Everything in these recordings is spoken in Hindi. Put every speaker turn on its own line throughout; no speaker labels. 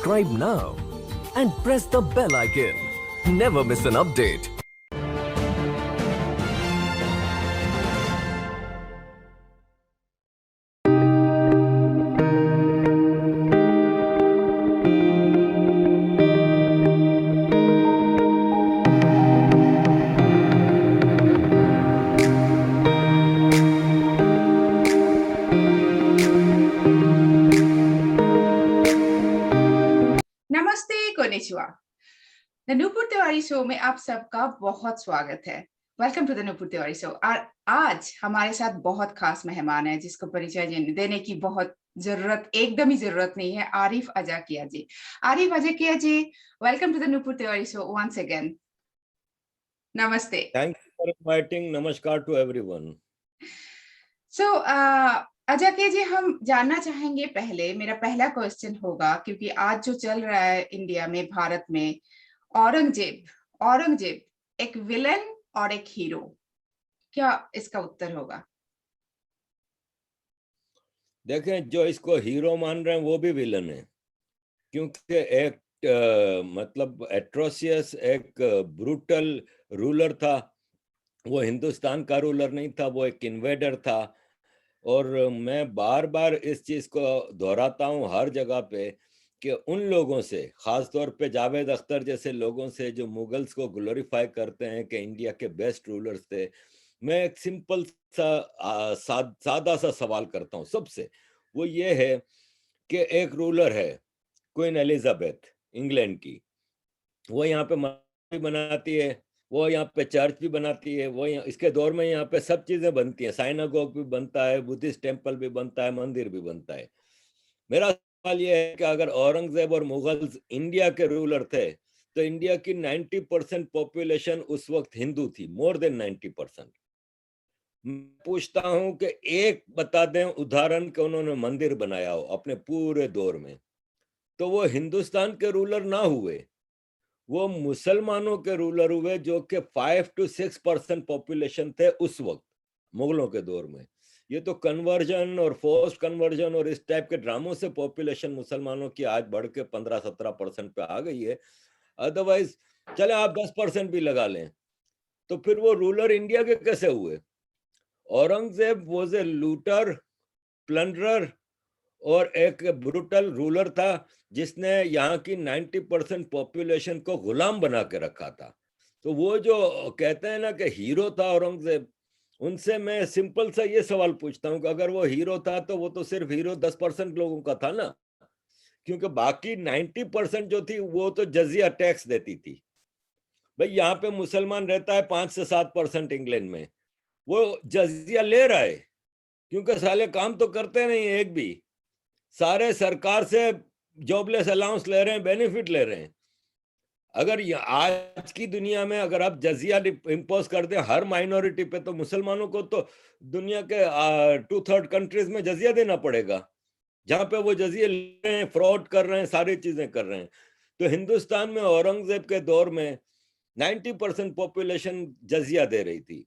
subscribe now and press the bell icon. Never miss an update.
नमस्ते, कोनिचिवा। द नूपुर तिवारी शो में आप सबका बहुत स्वागत है। Welcome to the Nupur Tiwari show. और आज हमारे साथ बहुत खास मेहमान है जिसको परिचय देने की बहुत एकदम ही जरूरत नहीं है। Arif Ajakia ji. Arif Ajakia ji, welcome to the Nupur Tiwari show once again. नमस्ते।
Thanks for inviting. Namaskar to everyone.
So Ajakia ji, हम जानना चाहेंगे, पहले मेरा पहला क्वेश्चन होगा, क्योंकि आज जो चल रहा है इंडिया में, भारत में, औरंगजेब एक विलन और एक हीरो, क्या इसका उत्तर होगा?
देखें, जो इसको हीरो मान रहे हैं वो भी विलन है, क्योंकि एक मतलब एट्रोसियस एक ब्रूटल रूलर था। वो हिंदुस्तान का रूलर नहीं था, वो एक इन्वेडर था। और मैं बार बार इस चीज को दोहराता हूँ हर जगह पे कि उन लोगों से, खास तौर पे जावेद अख्तर जैसे लोगों से जो मुगल्स को ग्लोरीफाई करते हैं कि इंडिया के बेस्ट रूलर्स थे, मैं एक सिंपल सा सादा सा सवाल करता हूँ सबसे। वो ये है कि एक रूलर है, क्वीन एलिजाबेथ इंग्लैंड की। वो यहाँ पे मंदिर बनाती है, वो यहाँ पे चर्च भी बनाती है, वो इसके दौर में यहाँ पे सब चीजें बनती हैं, साइनागोग भी बनता है, बुद्धिस्ट टेम्पल भी बनता है, मंदिर भी बनता है। मेरा सवाल ये है कि अगर औरंगजेब और मुगल्स इंडिया के रूलर थे तो इंडिया की 90% पॉपुलेशन उस वक्त हिंदू थी, मोर देन 90%। पूछता हूं कि एक बता दें उदाहरण कि उन्होंने मंदिर बनाया हो अपने पूरे दौर में, तो वो हिंदुस्तान के रूलर ना हुए, वो मुसलमानों के रूलर हुए, जो कि 5 to 6% पॉपुलेशन थे उस वक्त मुगलों के दौर में। ये तो कन्वर्जन और फोर्स्ड कन्वर्जन और इस टाइप के ड्रामों से पॉपुलेशन मुसलमानों की आज बढ़ के 15-17% पे आ गई है। अदरवाइज चले आप 10% भी लगा लें, तो फिर वो रूलर इंडिया के कैसे हुए? औरंगजेब वॉज ए लूटर, प्लंडरर और एक ब्रूटल रूलर था जिसने यहाँ की 90% पॉपुलेशन को गुलाम बना के रखा था। तो वो जो कहते हैं ना कि हीरो था औरंगजेब, उनसे मैं सिंपल सा ये सवाल पूछता हूँ कि अगर वो हीरो था तो वो तो सिर्फ हीरो 10% लोगों का था ना, क्योंकि बाकी 90% जो थी वो तो जजिया टैक्स देती थी। भाई यहाँ पे मुसलमान रहता है 5 से 7% इंग्लैंड में, वो जजिया ले रहा है क्योंकि साले काम तो करते नहीं एक भी, सारे सरकार से जॉबलेस अलाउंस ले रहे हैं, बेनिफिट ले रहे हैं। अगर आज की दुनिया में अगर आप जजिया इम्पोज कर दें हर माइनॉरिटी पे, तो मुसलमानों को तो दुनिया के 2/3 कंट्रीज में जजिया देना पड़ेगा, जहां पे वो जजिया ले रहे हैं, फ्रॉड कर रहे हैं, सारी चीजें कर रहे हैं। तो हिंदुस्तान में औरंगजेब के दौर में 90% पॉपुलेशन जजिया दे रही थी।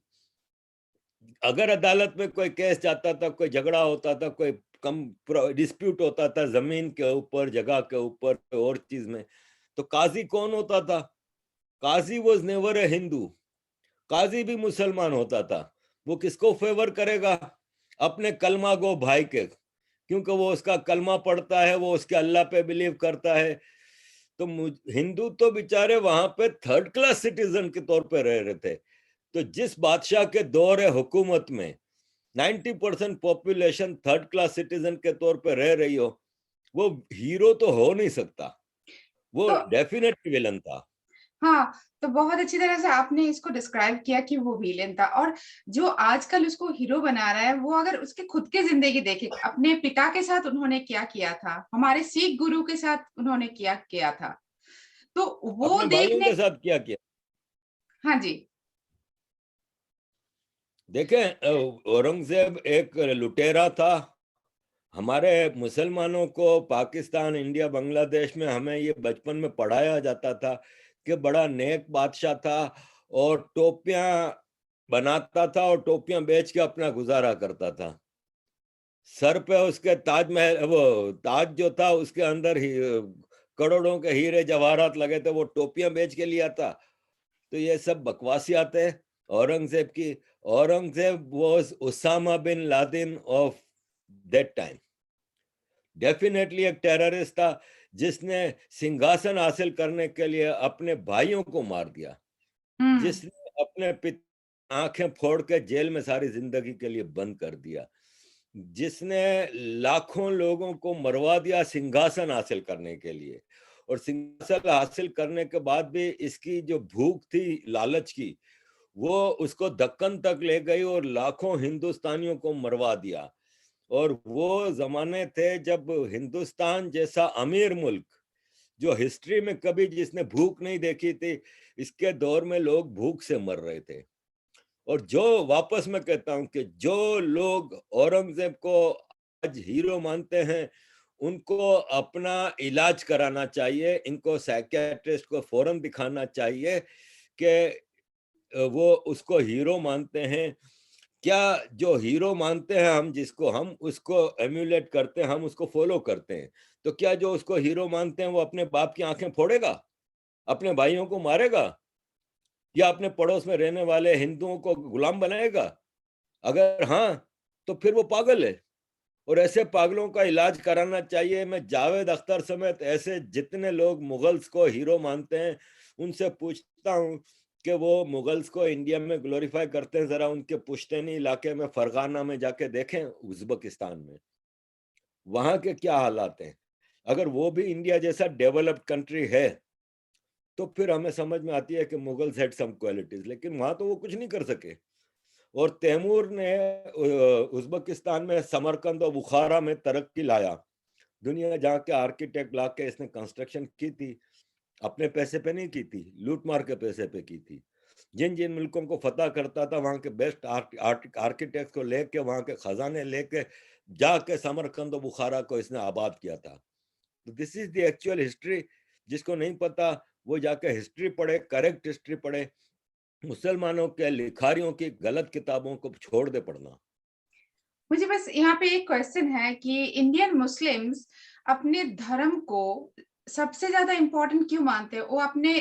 अगर अदालत में कोई केस जाता था, कोई झगड़ा होता था, कोई कम डिस्प्यूट होता था जमीन के ऊपर, जगह के ऊपर और चीज में, तो काजी कौन होता था? काजी वॉज नेवर ए हिंदू, काजी भी मुसलमान होता था। वो किसको फेवर करेगा? अपने कलमा गो भाई के, क्योंकि वो उसका कलमा पढ़ता है, वो उसके अल्लाह पे बिलीव करता है। तो हिंदू तो बेचारे वहां पे थर्ड क्लास सिटीजन के तौर पे रह रहे थे। तो जिस बादशाह के दौर हुकूमत में 90% पॉपुलेशन थर्ड क्लास सिटीजन के तौर पे रह रही हो, वो हीरो तो हो नहीं सकता, वो
तो
डेफिनेटली विलन था।
हाँ, तो बहुत अच्छी तरह से आपने इसको डिस्क्राइब किया कि वो विलेन था। और जो आजकल उसको हीरो बना रहा है, वो अगर उसके खुद के जिंदगी देखे, अपने पिता के साथ उन्होंने क्या किया था, हमारे सिख गुरु के साथ उन्होंने क्या किया था, तो वो
अपने भाइयों
देखने।
के साथ क्या किया?
हाँ जी।
देखें, औरंगजेब एक लुटेरा था। हमारे मुसलमानों को पाकिस्तान, इंडिया, बांग्लादेश में हमें ये बचपन में पढ़ाया जाता था कि बड़ा नेक बादशाह था और टोपियां बनाता था और टोपियां बेच के अपना गुजारा करता था। सर पे उसके ताजमहल, वो ताज जो था उसके अंदर ही करोड़ों के हीरे जवाहरात लगे थे, वो टोपियां बेच के लिया था। तो ये सब बकवासियात है औरंगजेब की। Aurangzeb was Osama bin Laden of that time. Definitely एक टेररिस्ट था जिसने सिंहासन हासिल करने के लिए अपने भाइयों को मार दिया,
हम्म।
जिसने अपने पिता आंखें फोड़ के जेल में सारी जिंदगी के लिए बंद कर दिया, जिसने लाखों लोगों को मरवा दिया सिंहासन हासिल करने के लिए। और सिंहासन हासिल करने के बाद भी इसकी जो भूख थी लालच की, वो उसको दक्कन तक ले गई और लाखों हिंदुस्तानियों को मरवा दिया। और वो जमाने थे जब हिंदुस्तान जैसा अमीर मुल्क, जो हिस्ट्री में कभी जिसने भूख नहीं देखी थी, इसके दौर में लोग भूख से मर रहे थे। और जो वापस मैं कहता हूं कि जो लोग औरंगजेब को आज हीरो मानते हैं, उनको अपना इलाज कराना चाहिए, इनको साइकियाट्रिस्ट को फौरन दिखाना चाहिए कि वो उसको हीरो मानते हैं। क्या जो हीरो मानते हैं हम, जिसको हम उसको एम्यूलेट करते हैं, हम उसको फॉलो करते हैं, तो क्या जो उसको हीरो मानते हैं वो अपने बाप की आंखें फोड़ेगा, अपने भाइयों को मारेगा, या अपने पड़ोस में रहने वाले हिंदुओं को गुलाम बनाएगा? अगर हाँ, तो फिर वो पागल है। और ऐसे पागलों का इलाज कराना चाहिए। मैं जावेद अख्तर समेत ऐसे जितने लोग मुगल्स को हीरो मानते हैं, उनसे पूछता हूँ कि वो मुगल्स को इंडिया में ग्लोरीफाई करते हैं, जरा उनके पुश्तैनी इलाके में फरगाना में जाके देखें, उज्बेकिस्तान में, वहां के क्या हालात हैं। अगर वो भी इंडिया जैसा डेवलप्ड कंट्री है, तो फिर हमें समझ में आती है कि मुगल्स हैड सम क्वालिटीज, लेकिन वहां तो वो कुछ नहीं कर सके। और तैमूर ने उज्बेकिस्तान में समरकंद और बुखारा में तरक्की लाया। दुनिया जहाँ के आर्किटेक्ट ला के इसने कंस्ट्रक्शन की थी, अपने पैसे पे नहीं की थी, लूट मार के पैसे पे की थी। जिन जिन मुल्कों को फतह करता था, वहाँ के बेस्ट आर्किटेक्ट को लेके, वहाँ के खजाने लेके जाके समरकंद और बुखारा को इसने आबाद किया था। तो this is the actual history. जिसको नहीं पता वो जाके हिस्ट्री पढ़े, करेक्ट हिस्ट्री पढ़े। मुसलमानों के लिखारियों की गलत किताबों को छोड़ दे पढ़ना।
मुझे बस यहाँ पे एक क्वेश्चन है कि इंडियन मुस्लिम्स अपने धर्म को सबसे ज्यादा इम्पोर्टेंट क्यों मानते हैं? वो अपने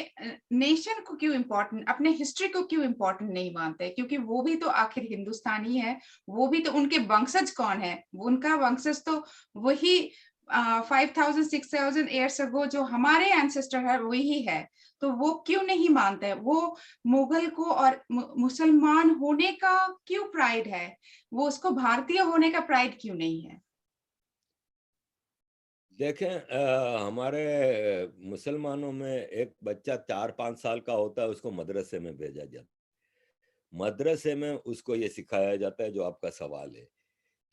नेशन को क्यों इम्पोर्टेंट, अपने हिस्ट्री को क्यों इम्पोर्टेंट नहीं मानते? क्योंकि वो भी तो आखिर हिंदुस्तानी है, वो भी तो, उनके वंशज कौन है? उनका वंशज तो वही 5000 6000 ईयर्स अगो जो हमारे एंसेस्टर है वही है। तो वो क्यों नहीं मानते? वो मुगल को और मुसलमान होने का क्यों प्राइड है? वो उसको भारतीय होने का प्राइड क्यों नहीं है?
देखें, हमारे मुसलमानों में एक बच्चा 4-5 साल का होता है, उसको मदरसे में भेजा जाता है। मदरसे में उसको ये सिखाया जाता है जो आपका सवाल है,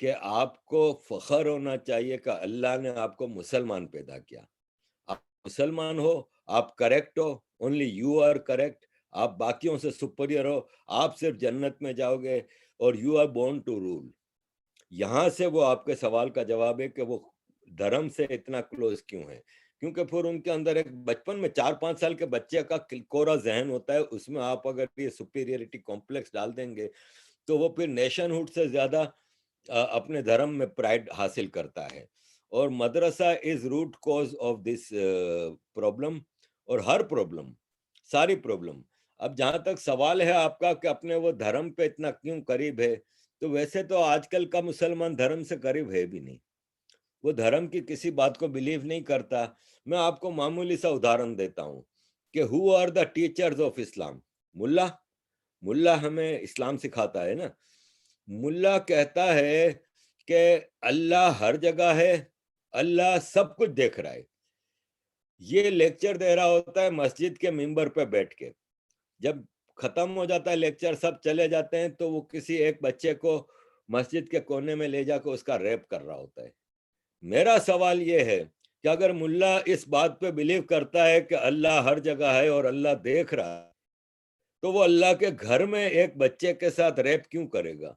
कि आपको फख्र होना चाहिए कि अल्लाह ने आपको मुसलमान पैदा किया। आप मुसलमान हो, आप करेक्ट हो, ओनली यू आर करेक्ट, आप बाकियों से सुपीरियर हो, आप सिर्फ जन्नत में जाओगे, और you are born to rule. यहाँ से वो आपके सवाल का जवाब है कि वो धर्म से इतना क्लोज क्यों है। क्योंकि फिर उनके अंदर एक बचपन में 4-5 साल के बच्चे का कोरा जहन होता है, उसमें आप अगर ये सुपीरियरिटी कॉम्प्लेक्स डाल देंगे, तो वो फिर नेशनहुड से ज्यादा अपने धर्म में प्राइड हासिल करता है। और मदरसा is root cause of this problem. और हर प्रॉब्लम, सारी प्रॉब्लम। अब जहां तक सवाल है आपका कि अपने वो धर्म पे इतना क्यों करीब है, तो वैसे तो आजकल का मुसलमान धर्म से करीब है भी नहीं। वो धर्म की किसी बात को बिलीव नहीं करता। मैं आपको मामूली सा उदाहरण देता हूँ कि who are the teachers of Islam? मुल्ला। मुल्ला हमें इस्लाम सिखाता है ना। मुल्ला कहता है कि अल्लाह हर जगह है, अल्लाह सब कुछ देख रहा है। ये लेक्चर दे रहा होता है मस्जिद के मिंबर पे बैठ के। जब खत्म हो जाता है लेक्चर, सब चले जाते हैं, तो वो किसी एक बच्चे को मस्जिद के कोने में ले जाकर उसका रैप कर रहा होता है। मेरा सवाल ये है कि अगर मुल्ला इस बात पे बिलीव करता है कि अल्लाह हर जगह है और अल्लाह देख रहा है, तो वो अल्लाह के घर में एक बच्चे के साथ रैप क्यों करेगा?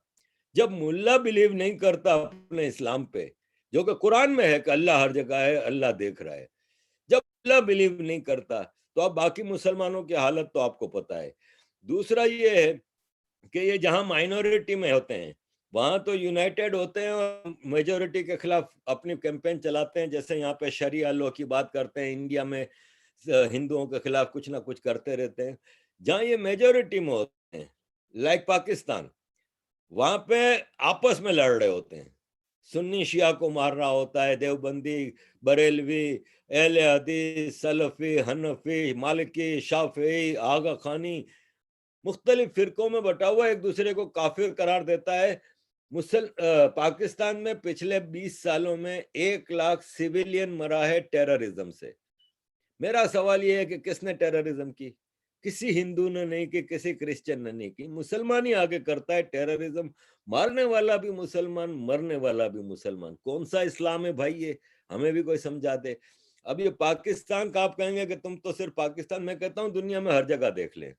जब मुल्ला बिलीव नहीं करता अपने इस्लाम पे, जो कि कुरान में है कि अल्लाह हर जगह है, अल्लाह देख रहा है, जब अल्लाह बिलीव नहीं करता, तो अब बाकी मुसलमानों की हालत तो आपको पता है। दूसरा ये है कि ये जहां माइनॉरिटी में होते हैं, वहां तो यूनाइटेड होते हैं और मेजोरिटी के खिलाफ अपनी कैंपेन चलाते हैं, जैसे यहाँ पे शरिया लॉ की बात करते हैं, इंडिया में हिंदुओं के खिलाफ कुछ ना कुछ करते रहते हैं। जहां ये मेजोरिटी में होते हैं, लाइक पाकिस्तान, वहां पे आपस में लड़ रहे होते हैं, सुन्नी शिया को मार रहा होता है, देवबंदी, बरेलवी, अहले हदीस, सलफी, हनफी, मालिकी, शाफी, आगा खानी, मुख्तलिफ फिरकों में बटा हुआ एक दूसरे को काफिर करार देता है। पाकिस्तान में पिछले 20 सालों में 1 लाख सिविलियन मरा है टेररिज्म से। मेरा सवाल यह है कि किसने टेररिज्म की? किसी हिंदू ने नहीं की, किसी क्रिश्चियन ने नहीं की, मुसलमान ही आगे करता है टेररिज्म। मारने वाला भी मुसलमान, मरने वाला भी मुसलमान। कौन सा इस्लाम है भाई ये? हमें भी कोई समझा दे। अब ये पाकिस्तान का आप कहेंगे कि तुम तो सिर्फ पाकिस्तान, मैं कहता हूं दुनिया में हर जगह देख ले।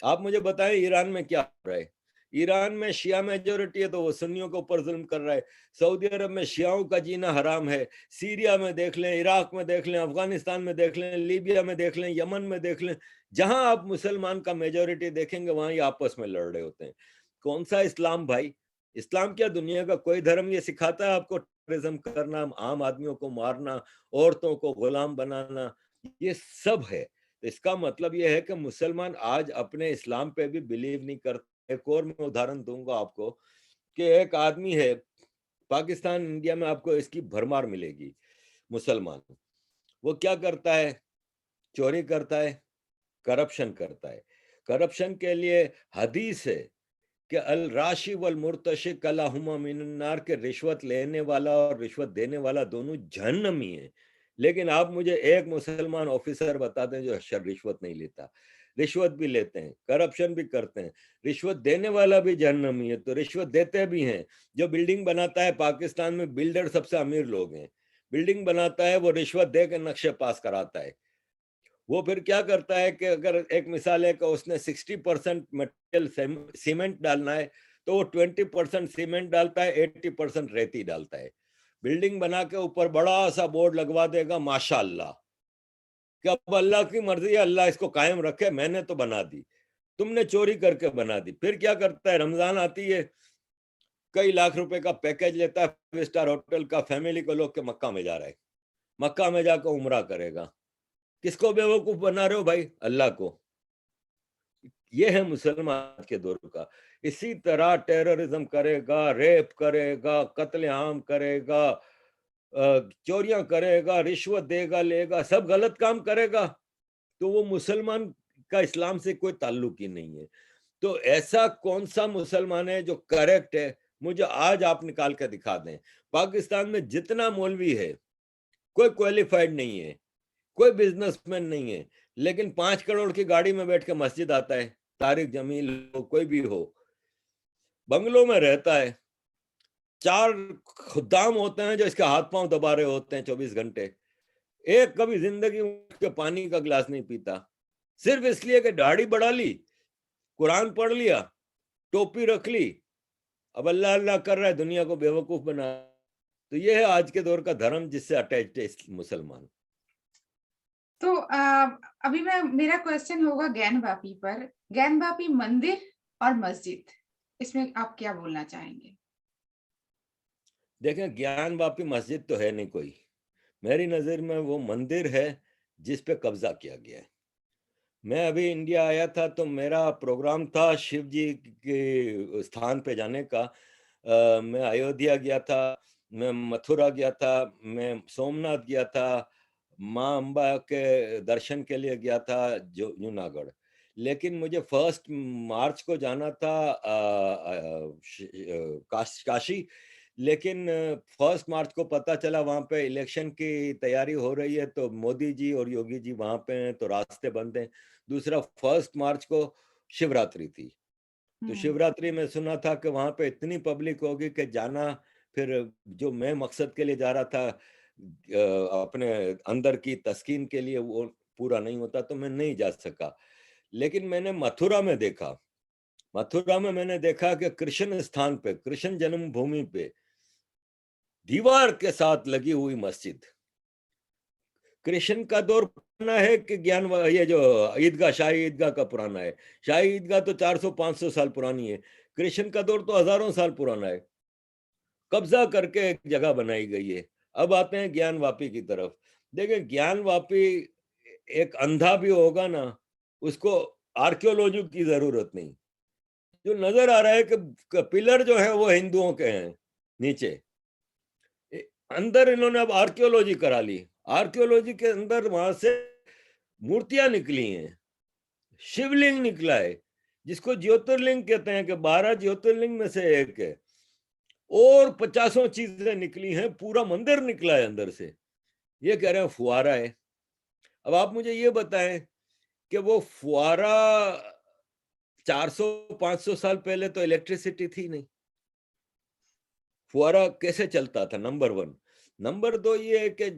आप मुझे बताएं ईरान में क्या हो रहा है? ईरान में शिया मेजोरिटी है तो वो सुन्नियों के ऊपर जुल्म कर रहा है। सऊदी अरब में शियाओं का जीना हराम है। सीरिया में देख लें, इराक में देख लें, अफगानिस्तान में देख लें, लीबिया में देख लें, यमन में देख लें, जहां आप मुसलमान का मेजोरिटी देखेंगे वहां ये आपस में लड़ रहे होते हैं। कौन सा इस्लाम भाई? इस्लाम क्या दुनिया का कोई धर्म ये सिखाता है आपको टेररिज्म करना, आम आदमियों को मारना, औरतों को गुलाम बनाना? ये सब है। तो इसका मतलब यह है कि मुसलमान आज अपने इस्लाम पे भी बिलीव नहीं करते। एक और मैं उदाहरण दूंगा आपको कि एक आदमी है पाकिस्तान, इंडिया में आपको इसकी भरमार मिलेगी। मुसलमान वो क्या करता है? चोरी करता है, करप्शन करता है। करप्शन के लिए हदीस है कि अल राशि वल मुर्तशी कलाहुमा मिनन्नार, के रिश्वत लेने वाला और रिश्वत देने वाला दोनों जहन्नमी है। लेकिन आप मुझे एक मुसलमान ऑफिसर बता दें जो रिश्वत नहीं लेता। रिश्वत भी लेते हैं, करप्शन भी करते हैं, रिश्वत देने वाला भी जहन्नमी है, तो रिश्वत देते भी हैं। जो बिल्डिंग बनाता है, पाकिस्तान में बिल्डर सबसे अमीर लोग हैं, बिल्डिंग बनाता है वो रिश्वत दे के नक्शे पास कराता है। वो फिर क्या करता है कि अगर एक मिसाल है कि उसने 60% मटेरियल सीमेंट डालना है तो वो 20% सीमेंट डालता है, 80% रेती डालता है। बिल्डिंग बना के ऊपर बड़ा सा बोर्ड लगवा देगा, माशाअल्लाह, कि अब अल्लाह की मर्जी है, अल्लाह इसको कायम रखे, मैंने तो बना दी, तुमने चोरी करके बना दी। फिर क्या करता है? रमजान आती है, कई लाख रुपए का पैकेज लेता है 5 स्टार होटल का, फैमिली को लोग के मक्का में जा रहा है, मक्का में जाकर उम्रा करेगा। किसको बेवकूफ बना रहे हो भाई? अल्लाह को। ये है मुसलमान के दौर का। इसी तरह टेररिज्म करेगा, रेप करेगा, कत्लेआम करेगा, चोरियां करेगा, रिश्वत देगा, लेगा, सब गलत काम करेगा, तो वो मुसलमान का इस्लाम से कोई ताल्लुक ही नहीं है। तो ऐसा कौन सा मुसलमान है जो करेक्ट है? मुझे आज आप निकाल कर दिखा दें। पाकिस्तान में जितना मौलवी है, कोई क्वालिफाइड नहीं है, कोई बिजनेसमैन नहीं है, लेकिन 5 करोड़ की गाड़ी में बैठ के मस्जिद आता है। तारिक जमील हो, कोई भी हो, बंगलों में रहता है, 4 खुद्दाम होते हैं जो इसके हाथ पांव दबा रहे होते हैं 24 घंटे। एक कभी जिंदगी में उठ के पानी का गिलास नहीं पीता, सिर्फ इसलिए कि दाढ़ी बढ़ा ली, कुरान पढ़ लिया, टोपी रख ली, अब अल्लाह अल्लाह कर रहा है, दुनिया को बेवकूफ बना। तो ये है आज के दौर का धर्म जिससे अटैच्ड है मुसलमान।
तो अभी मैं मेरा क्वेश्चन होगा ज्ञानवापी पर। ज्ञानवापी मंदिर और मस्जिद, इसमें आप क्या बोलना चाहेंगे?
देखें, ज्ञानवापी मस्जिद तो है नहीं कोई, मेरी नजर में वो मंदिर है जिस पे कब्जा किया गया है। मैं अभी इंडिया आया था तो मेरा प्रोग्राम था शिव जी के स्थान पे जाने का। मैं अयोध्या गया था, मैं मथुरा गया था, मैं सोमनाथ गया था, माँ अम्बा के दर्शन के लिए गया था जो जूनागढ़। लेकिन मुझे 1 मार्च को जाना था काशी। लेकिन 1 मार्च को पता चला वहां पे इलेक्शन की तैयारी हो रही है, तो मोदी जी और योगी जी वहां पे हैं तो रास्ते बंद हैं। दूसरा, 1 मार्च को शिवरात्रि थी, तो शिवरात्रि में सुना था कि वहां पे इतनी पब्लिक होगी कि जाना, फिर जो मैं मकसद के लिए जा रहा था अपने अंदर की तस्कीन के लिए, वो पूरा नहीं होता, तो मैं नहीं जा सका। लेकिन मैंने मथुरा में देखा, मथुरा में मैंने देखा कि कृष्ण स्थान पे, कृष्ण जन्मभूमि पे दीवार के साथ लगी हुई मस्जिद। कृष्ण का दौर पुराना है कि ये जो ईदगाह, शाही ईदगाह का पुराना है? शाही ईदगाह तो 400-500 साल पुरानी है। कृष्ण का दौर तो हजारों साल पुराना है, कब्जा करके एक जगह बनाई गई है। अब आते हैं ज्ञानवापी की तरफ। देखिए, ज्ञानवापी एक अंधा भी होगा ना, उसको आर्कियोलॉजी की जरूरत नहीं। जो नजर आ रहा है कि पिलर जो है वो हिंदुओं के हैं नीचे, अंदर इन्होंने अब आर्कियोलॉजी करा ली। आर्कियोलॉजी के अंदर वहां से मूर्तियां निकली हैं, शिवलिंग निकला है, जिसको ज्योतिर्लिंग कहते हैं कि 12 ज्योतिर्लिंग में से एक है, और 50 चीजें निकली हैं, पूरा मंदिर निकला है अंदर से। ये कह रहे हैं फुआरा है। अब आप मुझे ये बताएं कि वो फुआरा 400-500 साल पहले तो इलेक्ट्रिसिटी थी नहीं, फुआरा कैसे चलता था? नंबर 1। नंबर 2 ये है कि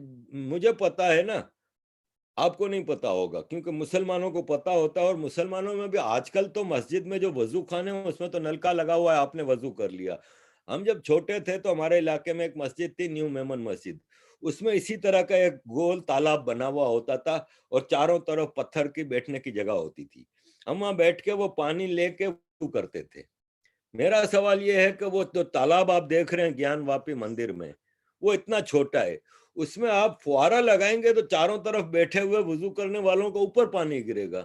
मुझे पता है ना, आपको नहीं पता होगा, क्योंकि मुसलमानों को पता होता है। और मुसलमानों में भी आजकल तो मस्जिद में जो वजू खाने हैं उसमें तो नलका लगा हुआ है, आपने वजू कर लिया। हम जब छोटे थे तो हमारे इलाके में एक मस्जिद थी, न्यू मेमन मस्जिद, उसमें इसी तरह का एक गोल तालाब बना हुआ होता था और चारों तरफ पत्थर की बैठने की जगह होती थी। हम वहां बैठ के वो पानी लेके वजू करते थे। मेरा सवाल ये है कि वो तो तालाब आप देख रहे हैं ज्ञानवापी मंदिर में, वो इतना छोटा है, उसमें आप फुहारा लगाएंगे तो चारों तरफ बैठे हुए वुजू करने वालों को ऊपर पानी गिरेगा।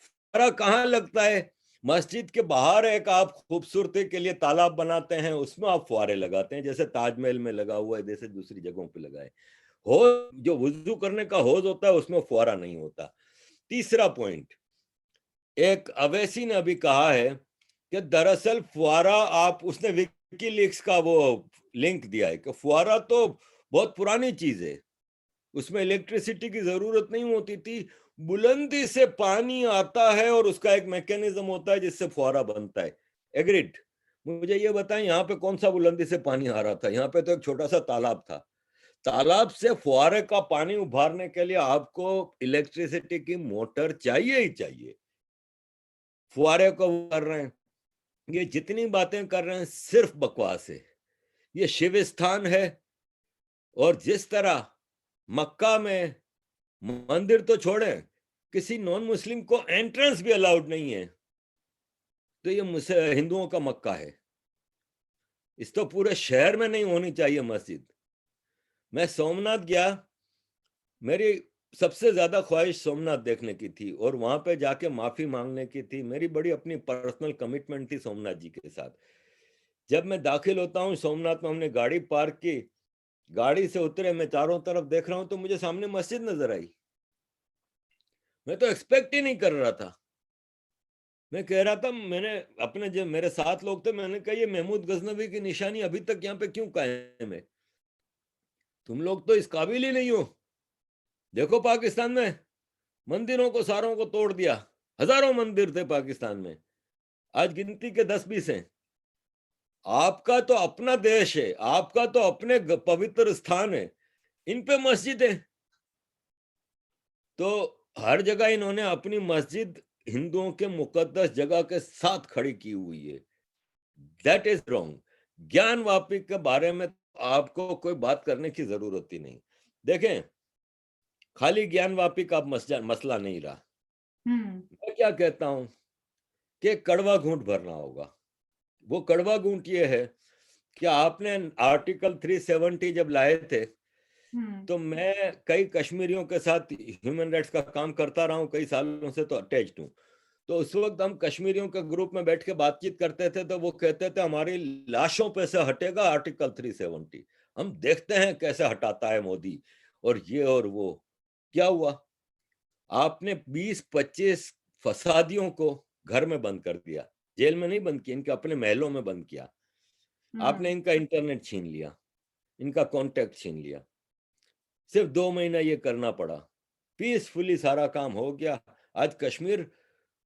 फुहारा कहाँ लगता है? मस्जिद के बाहर एक आप खूबसूरती के लिए तालाब बनाते हैं, उसमें आप फुहारे लगाते हैं, जैसे ताजमहल में लगा हुआ है, जैसे दूसरी जगहों पे लगाए। हौज जो वुजू करने का हौज होता है उसमें फुहारा नहीं होता। तीसरा पॉइंट, एक अवैसी ने अभी कहा है कि दरअसल फुआरा, आप उसने विकीलीक्स का वो लिंक दिया है कि फुआरा तो बहुत पुरानी चीज है, उसमें इलेक्ट्रिसिटी की जरूरत नहीं होती थी, बुलंदी से पानी आता है और उसका एक मैकेनिज्म होता है जिससे फुआरा बनता है। एग्रीड। मुझे ये बताएं, यहाँ पे कौन सा बुलंदी से पानी आ रहा था? यहाँ पे तो एक छोटा सा तालाब था। तालाब से फुआरे का पानी उभारने के लिए आपको इलेक्ट्रिसिटी की मोटर चाहिए ही चाहिए। फुआरे को कर रहे हैं, ये जितनी बातें कर रहे हैं सिर्फ बकवास है। ये शिव स्थान है, और जिस तरह मक्का में मंदिर तो छोड़े, किसी नॉन मुस्लिम को एंट्रेंस भी अलाउड नहीं है, तो ये हिंदुओं का मक्का है। इस तो पूरे शहर में नहीं होनी चाहिए मस्जिद। मैं सोमनाथ गया, मेरी सबसे ज्यादा ख्वाहिश सोमनाथ देखने की थी और वहां पे जाके माफी मांगने की थी। मेरी बड़ी अपनी पर्सनल कमिटमेंट थी सोमनाथ जी के साथ। जब मैं दाखिल होता हूँ सोमनाथ में, हमने गाड़ी पार्क की, गाड़ी से उतरे, मैं चारों तरफ देख रहा हूं तो मुझे सामने मस्जिद नजर आई। मैं तो एक्सपेक्ट ही नहीं कर रहा था। मैं कह रहा था, मैंने अपने जो मेरे साथ लोग थे, मैंने कहा ये महमूद गजनवी की निशानी अभी तक यहाँ पे क्यों कायम है? तुम लोग तो इस काबिल ही नहीं हो। देखो पाकिस्तान में मंदिरों को सारों को तोड़ दिया, हजारों मंदिर थे पाकिस्तान में, आज गिनती के 10-20 हैं। आपका तो अपना देश है, आपका तो अपने पवित्र स्थान है, इन पे मस्जिद है। तो हर जगह इन्होंने अपनी मस्जिद हिंदुओं के मुकद्दस जगह के साथ खड़ी की हुई है। That is wrong. ज्ञानवापी के बारे में आपको कोई बात करने की जरूरत ही नहीं। देखें, खाली ज्ञानवापी का मसला नहीं रहा। मैं क्या कहता हूं कि कड़वा घूंट भरना होगा। वो कड़वा घूंट ये है कि आपने आर्टिकल 370 जब लाए थे, तो मैं कई कश्मीरियों के साथ ह्यूमन राइट्स का काम करता रहा हूं, कई सालों से तो अटैच्ड हूं। तो उस वक्त हम कश्मीरियों के ग्रुप में बैठ के बातचीत करते थे, तो वो कहते थे हमारी लाशों पे से हटेगा आर्टिकल 370, हम देखते हैं कैसे हटाता है मोदी और ये और वो। क्या हुआ? आपने 20-25 फसादियों को घर में बंद कर दिया, जेल में नहीं बंद किया, इनके अपने महलों में बंद किया। आपने इनका इंटरनेट छीन लिया, इनका कॉन्टेक्ट छीन लिया। सिर्फ 2 महीना ये करना पड़ा, पीसफुली सारा काम हो गया। आज कश्मीर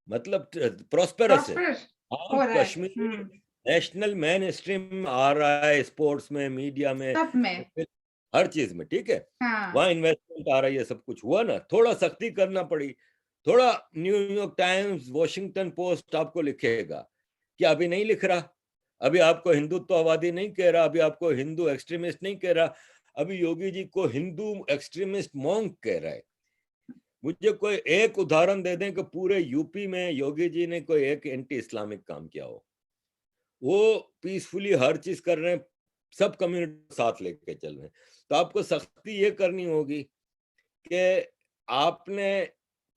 मतलब प्रॉस्पेरस है।
प्रॉस्पर हो
आज
रहा है।
कश्मीर नेशनल मेन स्ट्रीम में आ रहा है, स्पोर्ट्स में, मीडिया में,
सब में।
हर चीज में, ठीक है।
हाँ।
वहां इन्वेस्टमेंट आ रही है, सब कुछ हुआ ना। थोड़ा सख्ती करना पड़ी, थोड़ा। न्यूयॉर्क टाइम्स, वॉशिंगटन पोस्ट आपको लिखेगा, क्या अभी नहीं लिख रहा? अभी आपको हिंदुत्ववादी नहीं कह रहा, अभी आपको हिंदू एक्सट्रीमिस्ट नहीं कह रहा, अभी योगी जी को हिंदू एक्सट्रीमिस्ट मॉन्क कह रहा है। मुझे कोई एक उदाहरण दे दें कि पूरे यूपी में योगी जी ने कोई एक एंटी इस्लामिक काम किया हो। वो पीसफुली हर चीज कर रहे हैं, सब कम्युनिटी साथ लेके चल रहे हैं। तो आपको सख्ती ये करनी होगी कि आपने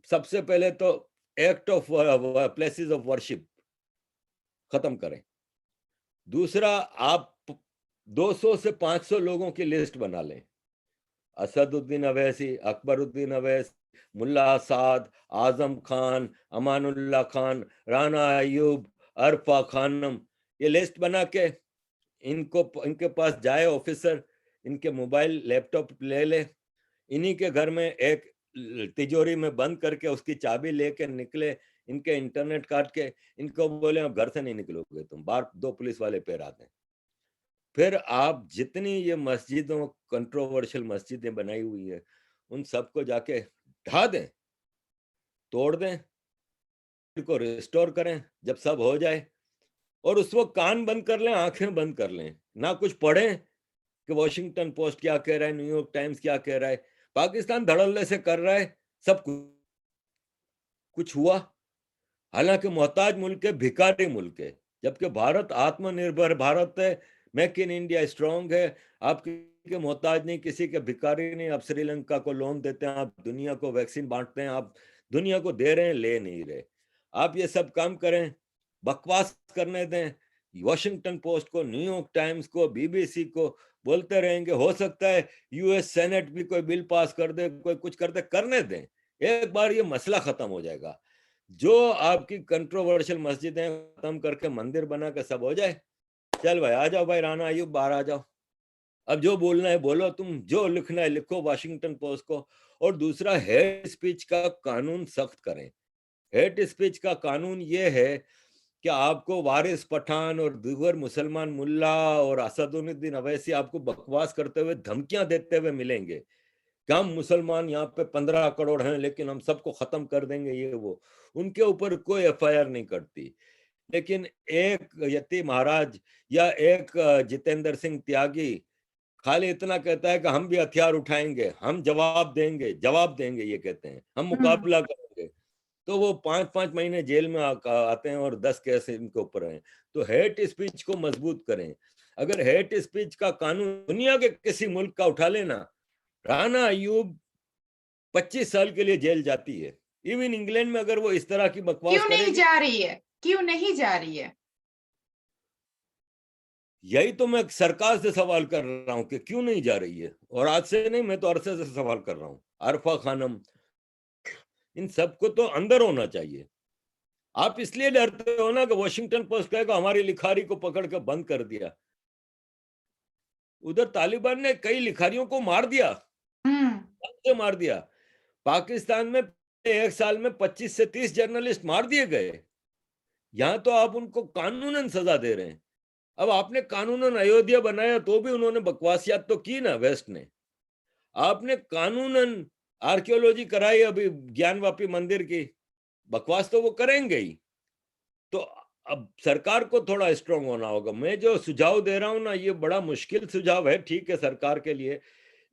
सबसे पहले तो act of places of worship खत्म करें। दूसरा, आप 200 से 500 लोगों की लिस्ट बना लें। असदुद्दीन अवैसी, अकबरुद्दीन अवैसी, मुल्ला आसाद, आजम खान, अमानुल्लाह खान, राना अयूब, अरफा खानम, ये लिस्ट बना के इनके पास जाए ऑफिसर, इनके मोबाइल लैपटॉप ले ले, इन्हीं के घर में एक तिजोरी में बंद करके उसकी चाबी लेके निकले, इनके इंटरनेट काट के इनको बोले अब घर से नहीं निकलोगे तुम, बाहर 2 पुलिस वाले पैर आते हैं। फिर आप जितनी ये मस्जिदों, कंट्रोवर्शियल मस्जिदें बनाई हुई है, उन सबको जाके ढा दें, तोड़ दें, इनको रिस्टोर करें। जब सब हो जाए और उस वक्त कान बंद कर लें, आंखें बंद कर लें, ना कुछ पढ़ें कि वॉशिंगटन पोस्ट क्या कह रहा है, न्यूयॉर्क टाइम्स क्या कह रहा है। पाकिस्तान धड़ल्ले से कर रहा है सब कुछ हुआ, हालांकि मोहताज मुल्क है, भिखारी मुल्क है, जबकि भारत आत्मनिर्भर भारत है, मेक इन इंडिया स्ट्रांग है। आप किसी के मोहताज नहीं, किसी के भिखारी नहीं। आप श्रीलंका को लोन देते हैं, आप दुनिया को वैक्सीन बांटते हैं, आप दुनिया को दे रहे हैं, ले नहीं रहे। आप ये सब काम करें, बकवास करने दें। वॉशिंगटन पोस्ट को, न्यूयॉर्क टाइम्स को, बीबीसी को बोलते रहेंगे, हो सकता है यूएस सेनेट भी कोई बिल पास कर दे, कोई कुछ कर दे, करने दें। एक बार ये मसला खत्म हो जाएगा। जो आपकी कंट्रोवर्शियल मस्जिदें खत्म करके मंदिर बना के सब हो जाए, चल भाई आ जाओ भाई, राना अयूब बाहर आ जाओ, अब जो बोलना है बोलो, तुम जो लिखना है लिखो वाशिंगटन पोस्ट को। और दूसरा, हेट स्पीच का कानून सख्त करें। हेट स्पीच का कानून ये है कि आपको वारिस पठान और दीगर मुसलमान मुल्ला और असदुद्दीन अवैसी आपको बकवास करते हुए, धमकियां देते हुए मिलेंगे कि हम मुसलमान यहाँ पे 15 करोड़ हैं, लेकिन हम सबको खत्म कर देंगे, ये वो। उनके ऊपर कोई एफआईआर नहीं करती। लेकिन एक यति महाराज या एक जितेंद्र सिंह त्यागी खाली इतना कहता है कि हम भी हथियार उठाएंगे, हम जवाब देंगे, ये कहते हैं, हम
हम्म।
मुकाबला करेंगे। तो वो 5-5 महीने जेल में आते हैं और 10 केस इनके ऊपर हैं। तो हेट स्पीच को मजबूत करें। अगर हेट स्पीच का कानून दुनिया के किसी मुल्क का उठा लेना, राना अयूब 25 साल के लिए जेल जाती है। इवन इंग्लैंड में अगर वो इस तरह की बकवास
क्यों नहीं
करेगी,
जा रही है? क्यों नहीं जा रही है?
यही तो मैं सरकार से सवाल कर रहा हूं कि क्यों नहीं जा रही है। और आज से नहीं, मैं तो अरसे से सवाल कर रहा हूं। अरफा खानम, इन सबको तो अंदर होना चाहिए। आप इसलिए डरते हो ना कि वॉशिंगटन पोस्ट कहेगा हमारी लिखारी को पकड़ के बंद कर दिया। उधर तालिबान ने कई लिखारियों को मार दिया,
हम्म।
से मार दिया। पाकिस्तान में 1 साल में 25 से 30 जर्नलिस्ट मार दिए गए। यहां तो आप उनको कानूनन सजा दे रहे हैं। अब आपने कानूनन अयोध्या बनाया तो भी उन्होंने बकवासियात तो की ना, वेस्ट ने। आपने कानूनन आर्कियोलॉजी कराई अभी ज्ञानवापी मंदिर की, बकवास तो वो करेंगे ही। तो अब सरकार को थोड़ा स्ट्रांग होना होगा। मैं जो सुझाव दे रहा हूं ना, ये बड़ा मुश्किल सुझाव है, ठीक है सरकार के लिए,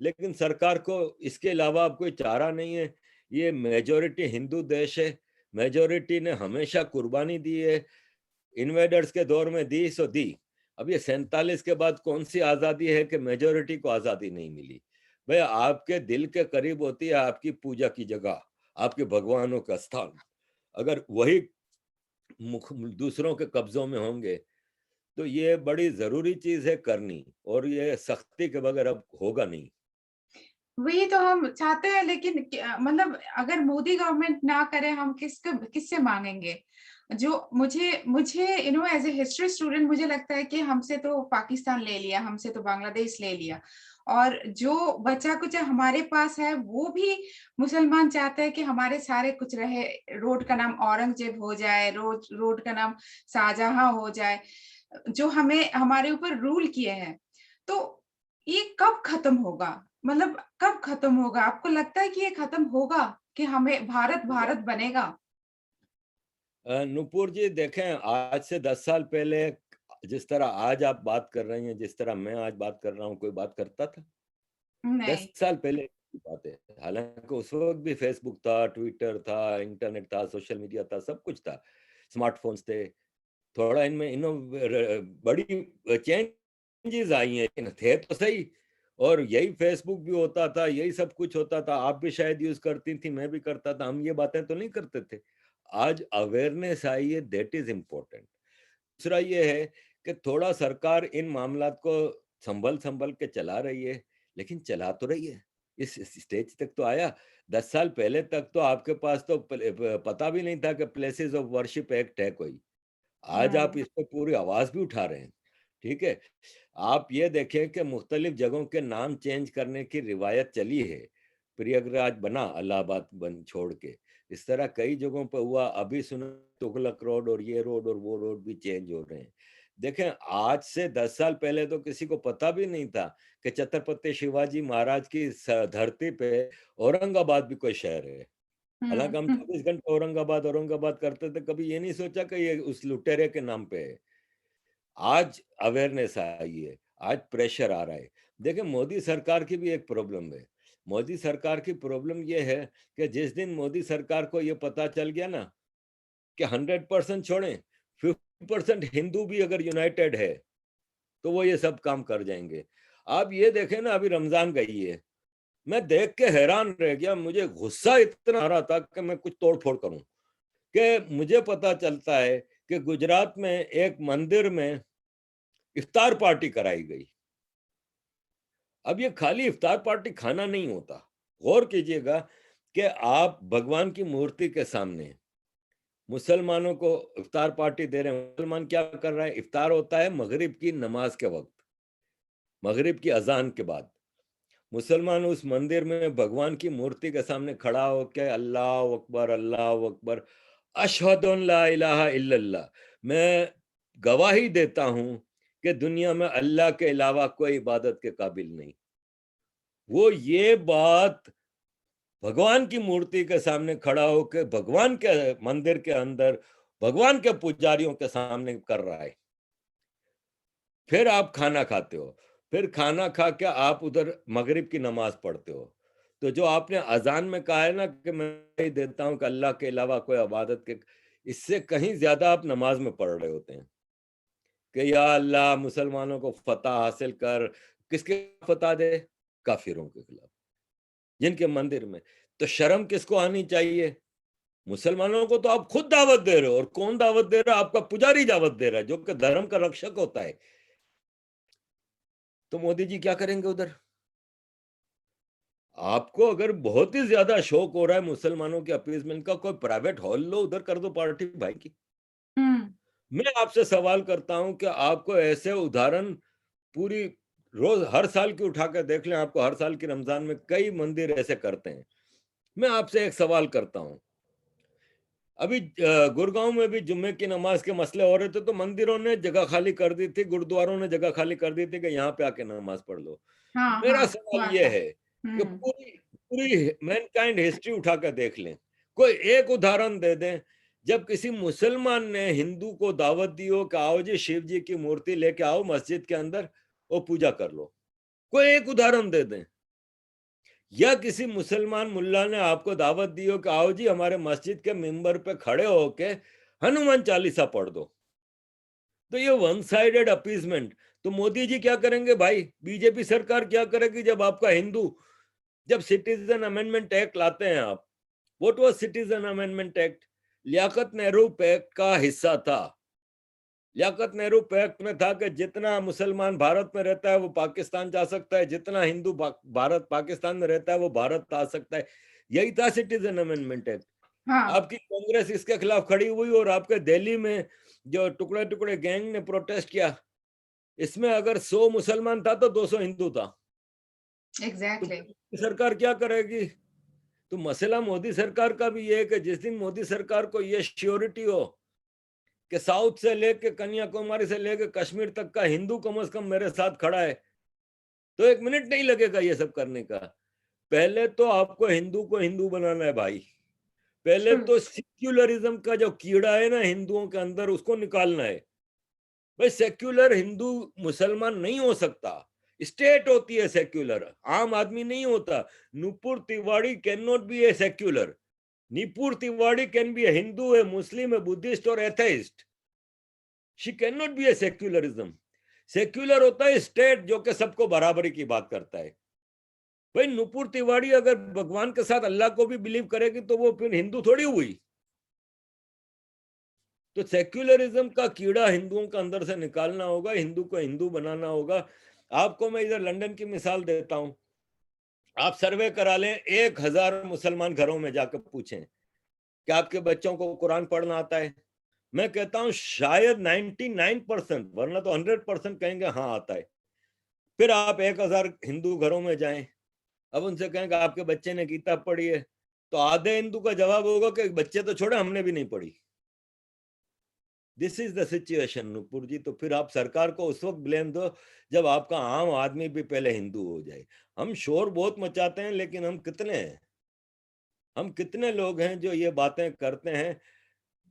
लेकिन सरकार को इसके अलावा अब कोई चारा नहीं है। ये मेजोरिटी हिंदू देश है, मेजोरिटी ने हमेशा कुर्बानी दी है, इन्वेडर्स के दौर में दी सो दी। अब ये 47 के बाद कौन सी आजादी है कि मेजोरिटी को आजादी नहीं मिली। भाई आपके दिल के करीब होती है आपकी पूजा की जगह, आपके भगवानों का स्थान। अगर वही दूसरों के कब्जों में होंगे तो ये बड़ी जरूरी चीज है करनी, और ये सख्ती के बगैर अब होगा नहीं।
वही तो हम चाहते हैं, लेकिन मतलब अगर मोदी गवर्नमेंट ना करे, हम किससे मांगेंगे? जो मुझे मुझे एज ए हिस्ट्री स्टूडेंट मुझे लगता है कि हमसे तो पाकिस्तान ले लिया, हमसे तो बांग्लादेश ले लिया, और जो बचा कुछ हमारे पास है वो भी मुसलमान चाहते हैं कि हमारे सारे कुछ रहे। रोड का नाम औरंगजेब हो जाए, रोड का नाम शाहजहां हो जाए, जो हमें हमारे ऊपर रूल किए हैं। तो ये कब खत्म होगा? मतलब कब खत्म होगा? आपको लगता है कि ये खत्म होगा, कि हमें भारत भारत बनेगा?
नुपुर जी देखें, आज से 10 साल पहले जिस तरह आज आप बात कर रही हैं, जिस तरह मैं आज बात कर रहा हूं, कोई बात करता था? 10
नहीं।
साल पहले की बात है। हालांकि उस वक्त भी फेसबुक था, ट्विटर था, इंटरनेट था, सोशल मीडिया था, सब कुछ था, स्मार्टफोन्स थे। थोड़ा इनमें बड़ी चेंजेस आई हैं, थे तो सही। और यही फेसबुक भी होता था, यही सब कुछ होता था, आप भी शायद यूज करती थी, मैं भी करता था, हम ये बातें तो नहीं करते थे। आज अवेयरनेस आई है, दैट इज इम्पोर्टेंट। दूसरा ये है कि थोड़ा सरकार इन मामलात को संभल संभल के चला रही है, लेकिन चला तो रही है। इस स्टेज तक तो आया। 10 साल पहले तक तो आपके पास तो पता भी नहीं था कि प्लेसेस ऑफ वर्शिप एक्ट है कोई। आज आप
हम्म।
इस पे पूरी आवाज भी उठा रहे हैं। ठीक है, आप ये देखें कि मुख्तलिफ जगहों के नाम चेंज करने की रिवायत चली है। प्रयागराज बना इलाहाबाद बन छोड़ के, इस तरह कई जगहों पर हुआ। अभी सुना तुगलक रोड और ये रोड और वो रोड भी चेंज हो रहे हैं। देखें, आज से 10 साल पहले तो किसी को पता भी नहीं था कि छत्रपति शिवाजी महाराज की धरती पे औरंगाबाद भी कोई शहर है। हालांकि हम
हम्म।
24 घंटे औरंगाबाद औरंगाबाद करते थे, कभी ये नहीं सोचा कि ये उस लुटेरे के नाम पे है। आज अवेयरनेस आई है, आज प्रेशर आ रहा है। देखिए, मोदी सरकार की भी एक प्रॉब्लम है। मोदी सरकार की प्रॉब्लम ये है कि जिस दिन मोदी सरकार को ये पता चल गया ना कि 100% छोड़ें, 50% हिंदू भी अगर यूनाइटेड है तो वो ये सब काम कर जाएंगे। आप ये देखें ना, अभी रमजान गई है, मैं देख के हैरान रह गया। मुझे गुस्सा इतना आ रहा था कि मैं कुछ तोड़ फोड़ करूं। कि मुझे पता चलता है कि गुजरात में एक मंदिर में इफ्तार पार्टी कराई गई। अब ये खाली इफ्तार पार्टी खाना नहीं होता। गौर कीजिएगा कि आप भगवान की मूर्ति के सामने मुसलमानों को इफ्तार पार्टी दे रहे हैं। मुसलमान क्या कर रहा है? इफ्तार होता है मगरिब की नमाज के वक्त, मगरिब की अजान के बाद। मुसलमान उस मंदिर में भगवान की मूर्ति के सामने खड़ा होकर अल्लाह अकबर, अल्लाह अकबर, अशहदु अन ला इलाहा इल्लल्लाह, मैं गवाही देता हूं कि दुनिया में अल्लाह के अलावा कोई इबादत के काबिल नहीं। वो ये बात भगवान की मूर्ति के सामने खड़ा होकर भगवान के मंदिर के अंदर भगवान के पुजारियों के सामने कर रहा है। फिर आप खाना खाते हो, फिर खाना खा के आप उधर मगरिब की नमाज पढ़ते हो। तो जो आपने अजान में कहा है ना कि मैं ही देता हूं कि अल्लाह के अलावा कोई इबादत के, इससे कहीं ज्यादा आप नमाज में पढ़ रहे होते हैं कि या अल्लाह मुसलमानों को फतह हासिल कर। किसके फतह दे? काफिरों के खिलाफ, जिनके मंदिर में। तो शर्म किसको आनी चाहिए? मुसलमानों को तो आप खुद दावत दे रहे हो। और कौन दावत दे रहा है? आपका पुजारी दावत दे रहा है, जो कि धर्म का रक्षक होता है। तो मोदी जी क्या करेंगे उधर? आपको अगर बहुत ही ज्यादा शौक हो रहा है मुसलमानों के अपीजमेंट का, कोई प्राइवेट हॉल लो, उधर कर दो पार्टी भाई की।
हम्म।
मैं आपसे सवाल करता हूं कि आपको ऐसे उदाहरण पूरी रोज हर साल की उठा कर देख लें, आपको हर साल की रमजान में कई मंदिर ऐसे करते हैं। मैं आपसे एक सवाल करता हूं, अभी गुड़गांव में भी जुम्मे की नमाज के मसले हो रहे थे, तो मंदिरों ने जगह खाली कर दी थी, गुरुद्वारों ने जगह खाली कर दी थी कि यहाँ पे आके नमाज पढ़ लो।
हाँ हाँ,
मेरा सवाल
हुआ
ये
था।
है कि
हम्म।
पूरी पूरी मैनकाइंड हिस्ट्री उठा कर देख लें, कोई एक उदाहरण दे दें जब किसी मुसलमान ने हिंदू को दावत दी हो कि आओ जी, शिव जी की मूर्ति लेके आओ मस्जिद के अंदर और पूजा कर लो। कोई एक उदाहरण दे दें। या किसी मुसलमान मुल्ला ने आपको दावत दी हो कि आओ जी, हमारे मस्जिद के मिंबर पे खड़े होके हनुमान चालीसा पढ़ दो। तो ये वन साइडेड अपीजमेंट। तो मोदी जी क्या करेंगे भाई? बीजेपी सरकार क्या करेगी जब आपका हिंदू, जब सिटीजन अमेंडमेंट एक्ट लाते हैं आप? What was citizen amendment act? Liaquat Nehru pact का हिस्सा था। लियाकत नेहरू पैक्ट में था कि जितना मुसलमान भारत में रहता है वो पाकिस्तान जा सकता है, जितना हिंदू भारत पाकिस्तान में रहता है वो भारत आ सकता है। यही था सिटीजन अमेंडमेंट एक्ट।
हाँ।
आपकी कांग्रेस इसके खिलाफ खड़ी हुई, और आपके दिल्ली में जो टुकड़े टुकड़े गैंग ने प्रोटेस्ट किया, इसमें अगर 100 मुसलमान था तो 200 हिंदू था। तो
एग्जैक्टली।
सरकार क्या करेगी? तो मसला मोदी सरकार का भी ये है कि जिस दिन मोदी सरकार को ये श्योरिटी हो कि साउथ से लेके कन्याकुमारी से लेके कश्मीर तक का हिंदू कम से कम मेरे साथ खड़ा है, तो 1 मिनट नहीं लगेगा ये सब करने का। पहले तो आपको हिंदू को हिंदू बनाना है भाई। पहले
ट्रू।
तो सेक्युलरिज्म का जो कीड़ा है ना हिंदुओं के अंदर, उसको निकालना है। भाई, सेक्युलर हिंदू मुसलमान नहीं हो सकता। स्टेट होती है सेक्युलर, आम आदमी नहीं होता। Nupur Tiwari can not be a secular. Nupur Tiwari can be a Hindu, a Muslim, a Buddhist और atheist. She can not be a secularism. Secular होता है स्टेट जो कि सबको बराबरी की बात करता है। भाई नुपुर तिवारी अगर भगवान के साथ अल्लाह को भी बिलीव करेगी तो वो फिर हिंदू थोड़ी हुई। तो सेक्युलरिज्म का कीड़ा हिंदुओं का अंदर से निकालना होगा, हिंदू को हिंदू बनाना होगा। आपको मैं इधर लंदन की मिसाल देता हूं। आप सर्वे करा लें, 1000 मुसलमान घरों में जाकर पूछें कि आपके बच्चों को कुरान पढ़ना आता है। मैं कहता हूं शायद 99%, वरना तो 100% कहेंगे हाँ आता है। फिर आप 1000 हिंदू घरों में जाएं, अब उनसे कहेंगे आपके बच्चे ने गीता पढ़ी है, तो आधे हिंदू का जवाब होगा कि बच्चे तो छोड़े, हमने भी नहीं पढ़ी। This is the situation Nupur ji. तो फिर आप सरकार को उस वक्त ब्लेम दो जब आपका आम आदमी भी पहले हिंदू हो जाए। हम शोर बहुत मचाते हैं, लेकिन हम कितने हैं? हम कितने लोग हैं जो ये बातें करते हैं?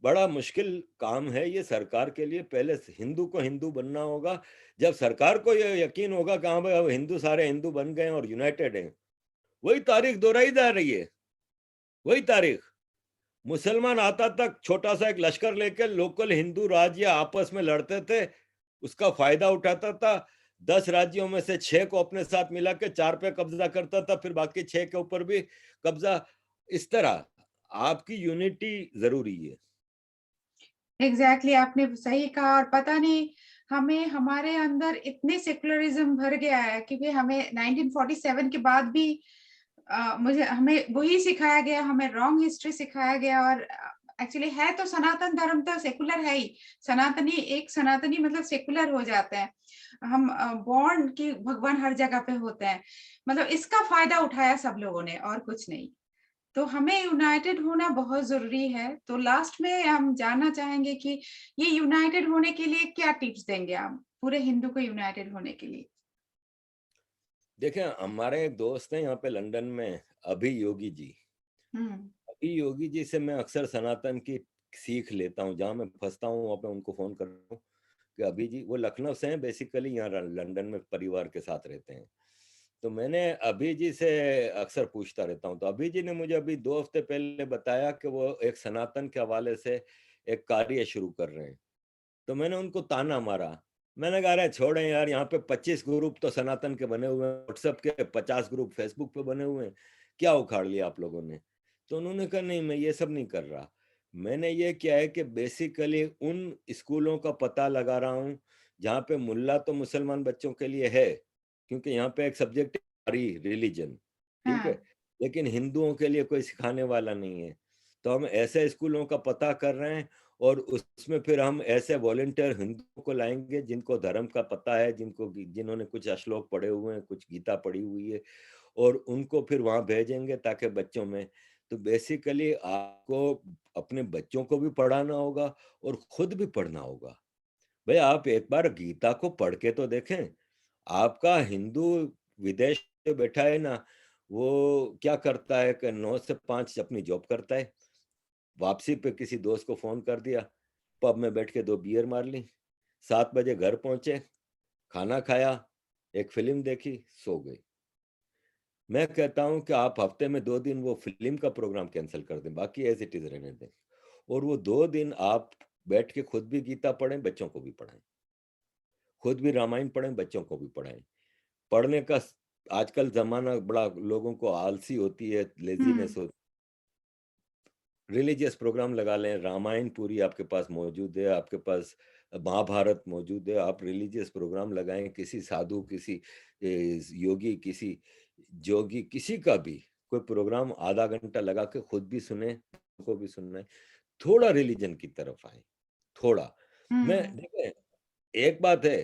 बड़ा मुश्किल काम है ये सरकार के लिए। पहले हिंदू को हिंदू बनना होगा। जब सरकार को ये यकीन होगा कि हाँ भाई अब हिंदू सारे हिंदू बन गए और यूनाइटेड हैं, वही तारीख दोहराई जा रही है। वही तारीख मुसलमान आता तक छोटा सा एक लश्कर लेकर लोकल हिंदू राज्य आपस में लड़ते थे, उसका फायदा उठाता था। 10 राज्यों में से 6 को अपने साथ मिला के 4 पे कब्जा करता था, फिर बाकी 6 के ऊपर भी कब्जा। इस तरह आपकी यूनिटी जरूरी है।
एग्जैक्टली आपने सही कहा। और पता नहीं हमें हमारे अंदर इतने सेकुलरिज्म भर गया है, क्योंकि हमें 1947 के बाद भी मुझे हमें वही सिखाया गया, हमें रॉन्ग हिस्ट्री सिखाया गया। और एक्चुअली है तो सनातन धर्म तो सेकुलर है ही। सनातनी एक सनातनी मतलब सेकुलर हो जाते हैं हम। बॉर्न की भगवान हर जगह पे होते हैं, मतलब इसका फायदा उठाया सब लोगों ने और कुछ नहीं। तो हमें यूनाइटेड होना बहुत जरूरी है। तो लास्ट में हम जानना चाहेंगे कि ये यूनाइटेड होने के लिए क्या टिप्स देंगे आप पूरे हिंदू को यूनाइटेड होने के लिए?
देखें, हमारे एक दोस्त हैं यहाँ पे लंदन में, अभी योगी जी।
हम्म।
अभी योगी जी से मैं अक्सर सनातन की सीख लेता हूँ। जहाँ मैं फंसता हूँ वहाँ पे उनको फोन करता हूँ कि अभी जी, वो लखनऊ से हैं बेसिकली, यहाँ लंदन में परिवार के साथ रहते हैं। तो मैंने अभी जी से अक्सर पूछता रहता हूँ। तो अभी जी ने मुझे अभी 2 हफ्ते पहले बताया कि वो एक सनातन के हवाले से एक कार्य शुरू कर रहे हैं। तो मैंने उनको ताना मारा। मैंने कहा अरे छोड़ें यार, यहाँ पे 25 ग्रुप तो सनातन के बने हुए हैं, व्हाट्सएप के 50 ग्रुप फेसबुक पे बने हुए हैं, क्या उखाड़ लिया आप लोगों ने? तो उन्होंने कहा नहीं, मैं ये सब नहीं कर रहा। मैंने ये किया है कि बेसिकली उन स्कूलों का पता लगा रहा हूँ जहाँ पे मुल्ला तो मुसलमान बच्चों के लिए है, क्योंकि यहाँ पे एक सब्जेक्ट रिलीजन, ठीक है,
हाँ।
लेकिन हिंदुओं के लिए कोई सिखाने वाला नहीं है। तो हम ऐसे स्कूलों का पता कर रहे हैं, और उसमें फिर हम ऐसे वॉलेंटियर हिंदुओं को लाएंगे जिनको धर्म का पता है, जिन्होंने कुछ श्लोक पढ़े हुए हैं, कुछ गीता पढ़ी हुई है, और उनको फिर वहां भेजेंगे ताकि बच्चों में। तो बेसिकली आपको अपने बच्चों को भी पढ़ाना होगा और खुद भी पढ़ना होगा। भाई आप एक बार गीता को पढ़ के तो देखें। आपका हिंदू विदेश में बैठा है ना, वो क्या करता है कि 9 से 5 अपनी जॉब करता है, वापसी पे किसी दोस्त को फोन कर दिया, पब में बैठ के 2 बियर मार ली, 7 बजे घर पहुंचे, खाना खाया, एक फिल्म देखी, सो गए। मैं कहता हूं कि आप हफ्ते में 2 दिन वो फिल्म का प्रोग्राम कैंसिल कर दें, बाकी एज इट इज रहने दें, और वो 2 दिन आप बैठ के खुद भी गीता पढ़ें, बच्चों को भी पढ़ाएं, खुद भी रामायण पढ़ें, बच्चों को भी पढ़ाएं। पढ़ने का आजकल जमाना बड़ा, लोगों को आलसी होती है,
हम्म।
लेजीनेस होती। रिलीजियस प्रोग्राम लगा लें, रामायण पूरी आपके पास मौजूद है, आपके पास महाभारत मौजूद है, आप रिलीजियस प्रोग्राम लगाएं, किसी साधु, किसी योगी, किसी जोगी, किसी का भी कोई प्रोग्राम आधा घंटा लगा के खुद भी सुने, को भी सुनना है। थोड़ा रिलीजन की तरफ आए, थोड़ा। मैं
हम्म।
देखें, एक बात है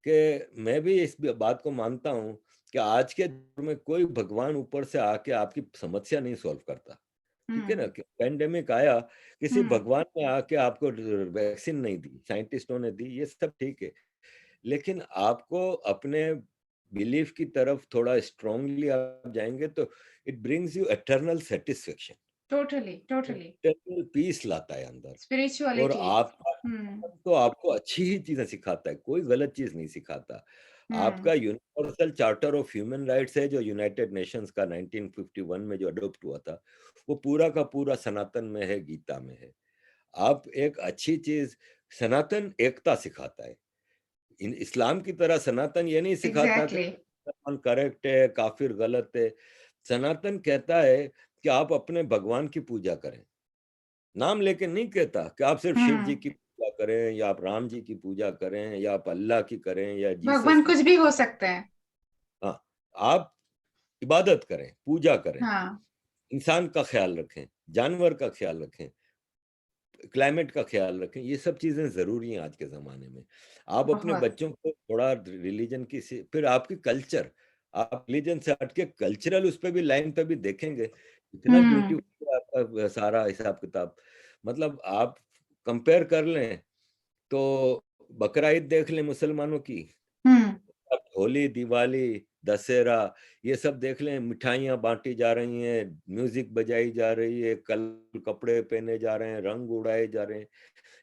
कि मैं भी इस बात को मानता हूं कि आज के दौर में कोई भगवान ऊपर से आके आपकी समस्या नहीं सॉल्व करता। ठीक है ना,
हम्म।
कि पैंडेमिक आया, किसी
हम्म।
भगवान ने आके आपको वैक्सीन नहीं दी, साइंटिस्टों ने दी, ये सब ठीक है। लेकिन आपको अपने बिलीफ की तरफ थोड़ा स्ट्रांगली आप जाएंगे तो it brings you eternal satisfaction,
totally totally.
Eternal peace लाता है अंदर। और
स्पिरिचुअलिटी।
आपका
हम्म।
तो आपको अच्छी ही चीजें सिखाता है, कोई गलत चीज नहीं सिखाता।
हम्म।
आपका universal charter of human rights है जो यूनाइटेड नेशंस का 1951 में जो अडॉप्ट हुआ था, वो पूरा का पूरा सनातन में है, गीता में है। आप एक अच्छी चीज सनातन एकता सिखाता है। इस्लाम की तरह सनातन ये नहीं सिखाता कि
एग्जैक्टली।
मुसलमान करेक्ट है, काफिर गलत है। सनातन कहता है कि आप अपने भगवान की पूजा करें। नाम लेके नहीं कहता कि आप सिर्फ शिव जी
हम्म।
की पूजा करें या आप राम जी की पूजा करें या आप अल्लाह की करें या जीसस
भगवान
की।
कुछ भी हो सकते हैं।
हाँ, आप इबादत करें, पूजा करें,
हाँ।
इंसान का ख्याल रखें, जानवर का ख्याल रखें, क्लाइमेट का ख्याल रखें। ये सब चीजें जरूरी हैं आज के जमाने में। आप अपने
बहुत।
बच्चों को थोड़ा रिलीजन की फिर आपकी कल्चर, आप रिलीजन से हटके कल्चरल उस पे भी लाइन पे भी देखेंगे, इतना
हम्म।
ब्यूटीफुल है आपका सारा हिसाब किताब। मतलब आप कंपेयर कर लें तो बकरा ईद देख लें मुसलमानों की,
हम्म।
अब होली, दिवाली, दशहरा, ये सब देख लें, मिठाइयाँ बांटी जा रही हैं, म्यूजिक बजाई जा रही है, कल कपड़े पहने जा रहे हैं, रंग उड़ाए जा रहे हैं।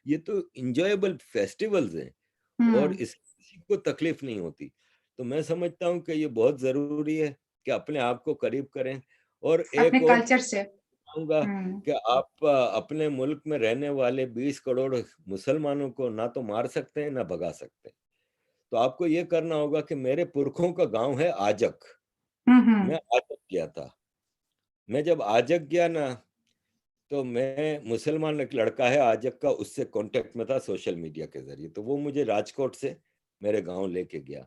ये तो इंजॉयबल फेस्टिवल्स हैं और
हम्म।
इस किसी को तकलीफ नहीं होती। तो मैं समझता हूँ कि ये बहुत जरूरी है कि अपने आप को करीब करें। और
अपने
एक और
कल्चर से।
कहूंगा
हम्म।
कि आप अपने मुल्क में रहने वाले 20 करोड़ मुसलमानों को ना तो मार सकते हैं ना भगा सकते हैं। तो आपको ये करना होगा कि मेरे पुरखों का गांव है आजक। मैं
हम्म।
आजक गया था। मैं जब आजक गया ना, तो मैं मुसलमान एक लड़का है आजक का, उससे कांटेक्ट में था सोशल मीडिया के जरिए, तो वो मुझे राजकोट से मेरे गांव लेके गया।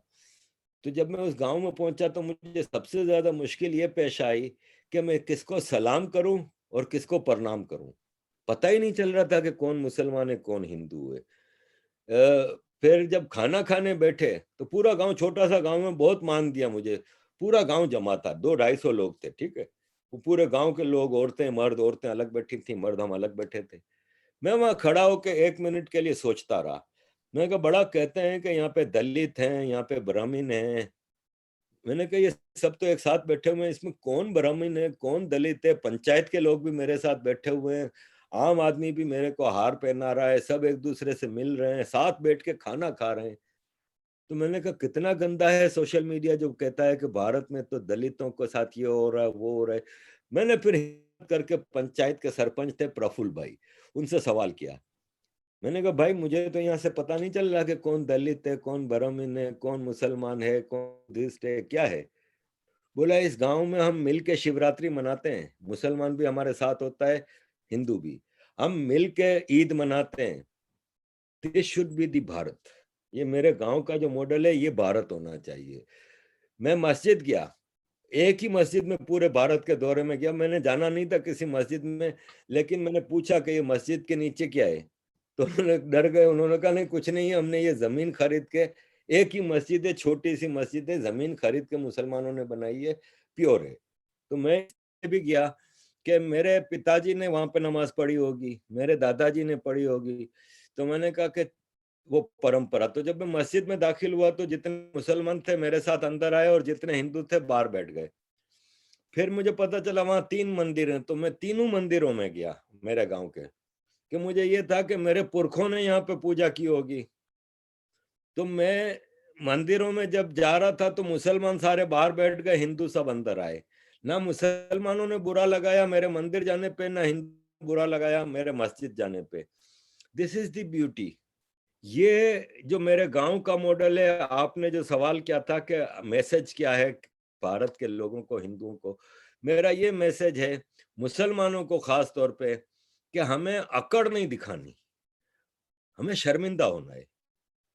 तो जब मैं उस गांव में पहुंचा तो मुझे सबसे ज्यादा मुश्किल ये पेश आई कि मैं किसको सलाम करूं और किसको प्रणाम करूं। पता ही नहीं चल रहा था कि कौन मुसलमान है कौन हिंदू है। फिर जब खाना खाने बैठे तो पूरा गांव, छोटा सा गांव में, बहुत मान दिया मुझे। पूरा गांव जमा था, 200-250 लोग थे, ठीक है। वो पूरे गांव के लोग, औरतें मर्द, औरतें अलग बैठी थी, मर्द हम अलग बैठे थे। मैं वहां खड़ा होकर 1 मिनट के लिए सोचता रहा। मैं कहा, बड़ा कहते हैं कि यहाँ पे दलित हैं, यहाँ पे ब्राह्मण हैं। मैंने कहा ये सब तो एक साथ बैठे हुए हैं, इसमें कौन ब्राह्मण है कौन दलित है? पंचायत के लोग भी मेरे साथ बैठे हुए हैं, आम आदमी भी मेरे को हार पहना रहा है, सब एक दूसरे से मिल रहे हैं, साथ बैठ के खाना खा रहे हैं। तो मैंने कहा कितना गंदा है सोशल मीडिया जो कहता है कि भारत में तो दलितों के साथ ये हो रहा है वो हो रहा है। मैंने फिर हिम्मत करके पंचायत के सरपंच थे प्रफुल्ल भाई, उनसे सवाल किया। मैंने कहा भाई मुझे तो यहाँ से पता नहीं चल रहा कि कौन दलित है कौन ब्राह्मण है कौन मुसलमान है कौन बुद्धिस्ट है, क्या है? बोला इस गांव में हम मिल के शिवरात्रि मनाते हैं, मुसलमान भी हमारे साथ होता है, हिंदू भी, हम मिल के ईद मनाते हैं। This should be the Bharat. ये मेरे गांव का जो मॉडल है ये भारत होना चाहिए। मैं मस्जिद गया, एक ही मस्जिद में पूरे भारत के दौरे में गया, मैंने जाना नहीं था किसी मस्जिद में, लेकिन मैंने पूछा कि ये मस्जिद के नीचे क्या है? तो उन्होंने डर गए, उन्होंने कहा नहीं कुछ नहीं है, हमने ये जमीन खरीद के, एक ही मस्जिद है, छोटी सी मस्जिद है, जमीन खरीद के मुसलमानों ने बनाई है, प्योर है। तो मैं भी गया कि मेरे पिताजी ने वहां पे नमाज पढ़ी होगी, मेरे दादाजी ने पढ़ी होगी। तो मैंने कहा कि वो परंपरा, तो जब मैं मस्जिद में दाखिल हुआ तो जितने मुसलमान थे मेरे साथ अंदर आए और जितने हिंदू थे बाहर बैठ गए। फिर मुझे पता चला वहां 3 मंदिर हैं, तो मैं तीनों मंदिरों में गया मेरे गांव के, कि मुझे ये था कि मेरे पुरखों ने यहाँ पे पूजा की होगी। तो मैं मंदिरों में जब जा रहा था तो मुसलमान सारे बाहर बैठ गए, हिंदू सब अंदर आए। ना मुसलमानों ने बुरा लगाया मेरे मंदिर जाने पे, ना हिंदू बुरा लगाया मेरे मस्जिद जाने पे। This is the beauty. ये जो मेरे गांव का मॉडल है। आपने जो सवाल किया था कि मैसेज क्या है भारत के लोगों को, हिंदुओं को, मेरा ये मैसेज है मुसलमानों को खास तौर पे कि हमें अकड़ नहीं दिखानी, हमें शर्मिंदा होना है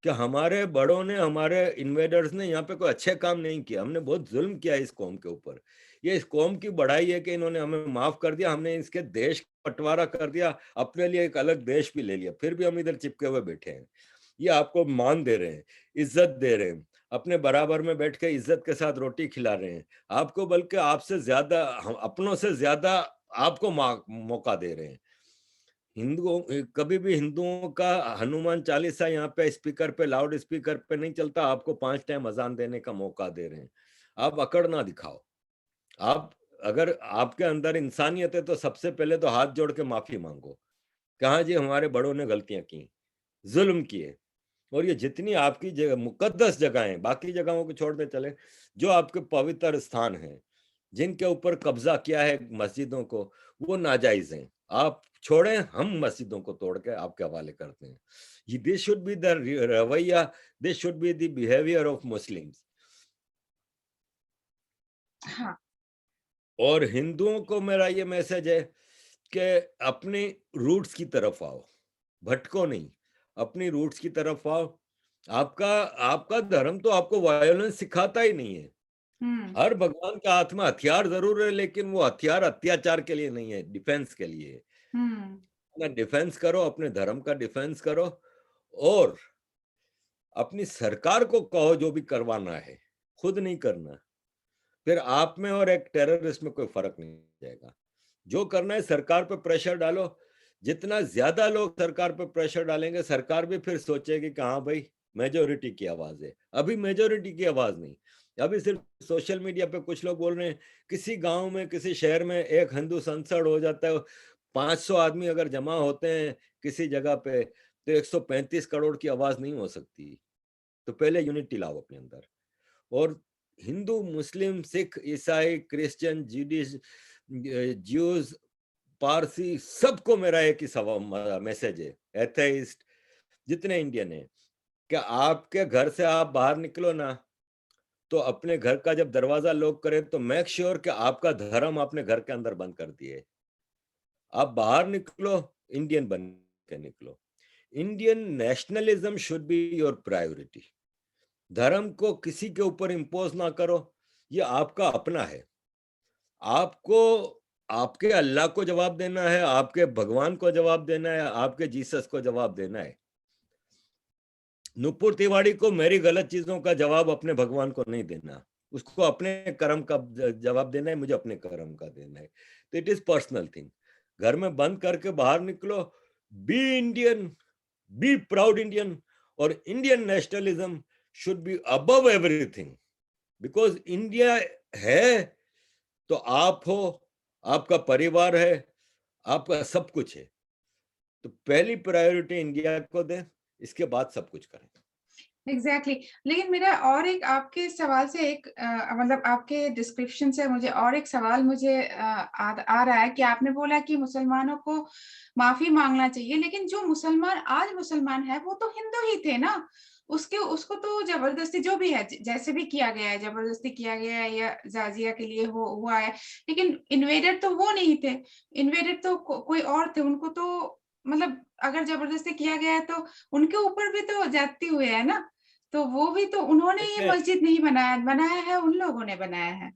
कि हमारे बड़ों ने, हमारे इन्वेडर्स ने यहाँ पे कोई अच्छे काम नहीं किया, हमने बहुत जुल्म किया इस कौम के ऊपर। ये इस कौम की बढ़ाई है कि इन्होंने हमें माफ कर दिया, हमने इसके देश का बंटवारा कर दिया, अपने लिए एक अलग देश भी ले लिया, फिर भी हम इधर चिपके हुए बैठे हैं। ये आपको मान दे रहे हैं, इज्जत दे रहे हैं, अपने बराबर में बैठ के इज्जत के साथ रोटी खिला रहे हैं आपको, बल्कि आपसे ज्यादा, अपनों से ज्यादा आपको मौका दे रहे हैं। हिंदुओं, कभी भी हिंदुओं का हनुमान चालीसा यहाँ पे स्पीकर पे, लाउड स्पीकर पे नहीं चलता, आपको 5 टाइम अजान देने का मौका दे रहे हैं। आप अकड़ ना दिखाओ। आप, अगर आपके अंदर इंसानियत है तो सबसे पहले तो हाथ जोड़ के माफी मांगो, कहा जी हमारे बड़ों ने गलतियां की, जुल्म किए। और ये जितनी आपकी जगह मुकद्दस जगहें, बाकी जगहों को छोड़ दे चले, जो आपके पवित्र स्थान हैं, जिनके ऊपर कब्जा किया है मस्जिदों को, वो नाजायज हैं। आप छोड़ें, हम मस्जिदों को तोड़ के आपके हवाले करते हैं। ये दिस शुड बी द रवैया, this should be the behaviour of Muslims.
हाँ।
और हिंदुओं को मेरा ये मैसेज है कि अपनी रूट्स की तरफ आओ, भटको नहीं, अपनी रूट्स की तरफ आओ। आपका आपका धर्म तो आपको वायलेंस सिखाता ही नहीं है।
हम्म।
हर भगवान के हाथ में हथियार जरूर है, लेकिन वो हथियार अत्याचार के लिए नहीं है, डिफेंस के लिए है।
हम्म।
अपना डिफेंस करो, अपने धर्म का डिफेंस करो, और अपनी सरकार को कहो जो भी करवाना है, खुद नहीं करना। फिर आप में और एक टेररिस्ट में कोई फर्क नहीं जाएगा। जो करना है सरकार पे प्रेशर डालो। जितना ज्यादा लोग सरकार पे प्रेशर डालेंगे, सरकार भी फिर सोचेगी कि हाँ भाई, मेजोरिटी की आवाज है। अभी मेजोरिटी की आवाज नहीं, अभी सिर्फ सोशल मीडिया पे कुछ लोग बोल रहे हैं। किसी गांव में, किसी शहर में एक हिंदू संसद हो जाता है, 500 आदमी अगर जमा होते हैं किसी जगह पे, तो 135 करोड़ की आवाज नहीं हो सकती। तो पहले यूनिटी लाओ अपने अंदर। और हिंदू, मुस्लिम, सिख, ईसाई, क्रिश्चियन, जीडिश, ज्यूज, पारसी, सबको मेरा एक ही मैसेज है, एथेइस्ट, जितने इंडियन है, कि आपके घर से आप बाहर निकलो ना, तो अपने घर का जब दरवाजा लॉक करें तो मेक श्योर कि आपका धर्म आपने घर के अंदर बंद कर दिए। आप बाहर निकलो, इंडियन बन के निकलो। Indian nationalism should be your priority. धर्म को किसी के ऊपर इम्पोज ना करो, ये आपका अपना है। आपको आपके अल्लाह को जवाब देना है, आपके भगवान को जवाब देना है, आपके जीसस को जवाब देना है। नुपुर तिवारी को मेरी गलत चीजों का जवाब अपने भगवान को नहीं देना, उसको अपने कर्म का जवाब देना है, मुझे अपने कर्म का देना है। तो इट इज पर्सनल थिंग। घर में बंद करके बाहर निकलो, be Indian, be proud Indian. और Indian nationalism should be above everything, because India है तो आप हो, आपका परिवार है, आपका सब कुछ है। तो पहली प्रायोरिटी इंडिया को दें, इसके बाद सब कुछ करें।
एग्जैक्टली लेकिन मेरा और एक आपके सवाल से एक मतलब आपके डिस्क्रिप्शन से मुझे और एक सवाल मुझे आ रहा है कि आपने बोला कि मुसलमानों को माफी मांगना चाहिए, लेकिन जो मुसलमान आज मुसलमान है वो तो हिंदू ही थे ना। उसको तो जबरदस्ती जो भी है, जैसे भी किया गया है, जबरदस्ती किया गया है या जाजिया के लिए हुआ है, लेकिन इन्वेडर तो वो नहीं थे। इन्वेडर तो कोई और थे। उनको तो मतलब अगर जबरदस्ती किया गया है तो उनके ऊपर भी तो जाती हुए है ना। तो वो भी तो उन्होंने ये
देखें
मस्जिद नहीं बनाया बनाया है, उन लोगों ने बनाया है।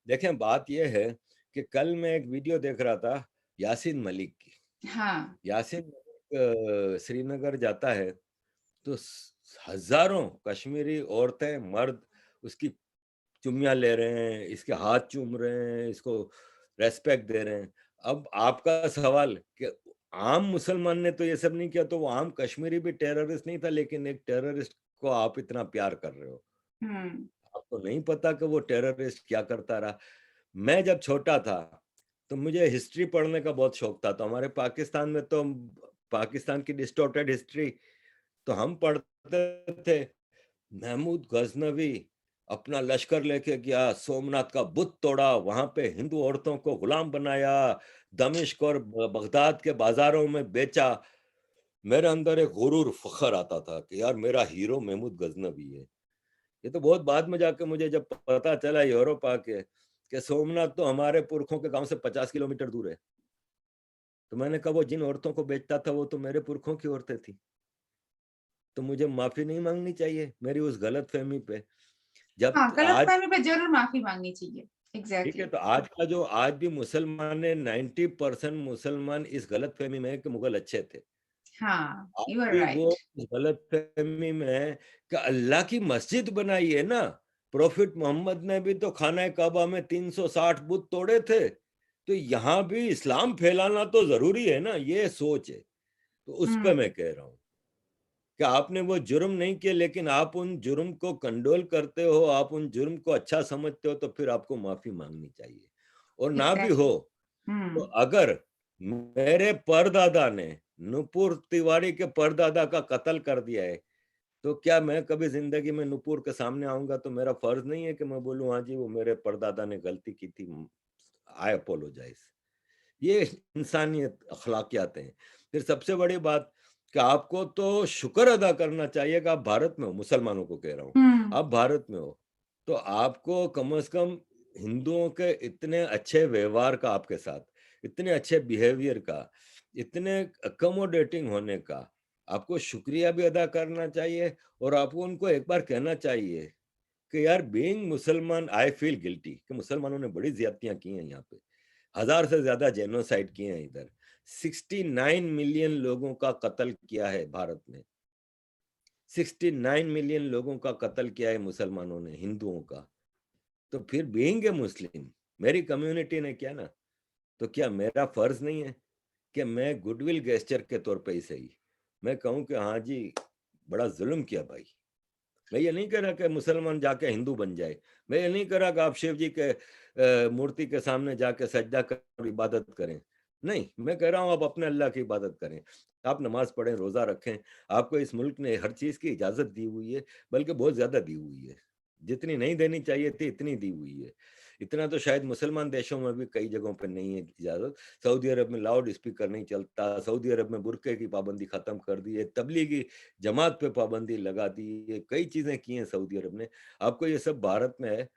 देखें, बात यह है कि कल मैं एक वीडियो देख रहा था यासीन मलिक की।
हाँ।
यासीन मलिक श्रीनगर जाता है, तो हजारों कश्मीरी औरतें, मर्द उसकी चुम्मियां ले रहे हैं, इसके हाथ चूम रहे हैं, इसको रेस्पेक्ट दे रहे हैं। अब आपका सवाल कि आम मुसलमान ने तो ये सब नहीं किया, तो वो आम कश्मीरी भी टेररिस्ट नहीं था, लेकिन एक टेररिस्ट को आप इतना प्यार कर रहे हो।
हम्म।
आपको नहीं पता कि वो टेररिस्ट क्या करता रहा। मैं जब छोटा था तो मुझे हिस्ट्री पढ़ने का बहुत शौक था। तो हमारे पाकिस्तान में तो पाकिस्तान की डिस्टॉर्टेड हिस्ट्री तो हम पढ़ते थे। महमूद गजनवी अपना लश्कर लेके गया, सोमनाथ का बुत तोड़ा, वहां पे हिंदू औरतों को गुलाम बनाया, दमिश्क और बगदाद के बाजारों में बेचा। मेरे अंदर एक गुरूर फखर आता था कि यार मेरा हीरो महमूद गजनवी है। ये तो बहुत बाद में जाके मुझे जब पता चला यूरोप आके कि सोमनाथ तो हमारे पुरखों के गांव से 50 किलोमीटर दूर है, तो मैंने कहा वो जिन औरतों को बेचता था वो तो मेरे पुरखों की औरतें थी। तो मुझे माफी नहीं मांगनी चाहिए मेरी उस गलत फहमी पे। जब
हाँ, गलत
आज,
फहमी पे जरूर माफी मांगनी चाहिए।
ठीक है,
एग्जैक्टली।
तो आज का जो आज भी मुसलमान है, 90% मुसलमान इस गलत फहमी में है कि मुगल अच्छे थे।
हाँ,
आज
यू आर
भी वो
राइट।
इस गलत फहमी में है कि अल्लाह की मस्जिद बनाई है ना। प्रॉफिट मोहम्मद ने भी तो खाना काबा में 360 बुत तोड़े थे। तो यहाँ भी इस्लाम फैलाना तो जरूरी है ना, ये सोच है। तो उस पे
हम्म।
मैं कह रहा हूँ कि आपने वो जुर्म नहीं किया, लेकिन आप उन जुर्म को कंडोल करते हो, आप उन जुर्म को अच्छा समझते हो, तो फिर आपको माफी मांगनी चाहिए। और ना भी हो
एग्जैक्टली।
तो
हम्म।
अगर मेरे परदादा ने नुपुर तिवारी के परदादा का कत्ल कर दिया है, तो क्या मैं कभी जिंदगी में नुपुर के सामने आऊंगा तो मेरा फर्ज नहीं है कि मैं बोलूं हाँ जी वो मेरे परदादा ने गलती की थी, आई अपोलोजाइज। ये इंसानियत अखलाकियात हैं। फिर सबसे बड़ी बात कि आपको तो शुक्र अदा करना चाहिए कि आप भारत में हो, मुसलमानों को कह रहा हूँ,
हम्म।
आप भारत में हो, तो आपको कम से कम हिंदुओं के इतने अच्छे व्यवहार का आपके साथ, इतने अच्छे बिहेवियर का, इतने अकोमोडेटिंग होने का आपको शुक्रिया भी अदा करना चाहिए, और आपको उनको एक बार कहना चाहिए कि यार बीइंग मुसलमान आई फील गिल्टी, कि मुसलमानों ने बड़ी ज्यादतियां की हैं यहाँ पे, 1000 से ज्यादा जेनोसाइड किए हैं इधर, 69 मिलियन लोगों का कत्ल किया है भारत में, 69 मिलियन लोगों का कत्ल किया है मुसलमानों ने, हिंदुओं का। तो फिर बीइंग ए मुस्लिम, मेरी कम्युनिटी ने किया ना, तो क्या मेरा फर्ज नहीं है कि मैं गुडविल गेस्चर के तौर पे ही सही मैं कहूं कि हाँ जी, बड़ा जुल्म किया भाई। मैं ये नहीं कह रहा कि मुसलमान जाके हिंदू बन जाए, मैं ये नहीं कह रहा कि आप शिव जी के मूर्ति के सामने जाके सजदा कर इबादत करें, नहीं, मैं कह रहा हूं आप अपने अल्लाह की इबादत करें, आप नमाज पढ़ें, रोजा रखें, आपको इस मुल्क ने हर चीज की इजाजत दी हुई है, बल्कि बहुत ज्यादा दी हुई है, जितनी नहीं देनी चाहिए थी इतनी दी हुई है। इतना तो शायद मुसलमान देशों में भी कई जगहों पर नहीं है इजाजत। सऊदी अरब में लाउड स्पीकर नहीं चलता, सऊदी अरब में बुरके की पाबंदी खत्म कर दी है, तबलीगी जमात पे पाबंदी लगा दी है, कई चीजें की हैं सऊदी अरब ने। आपको ये सब भारत में है,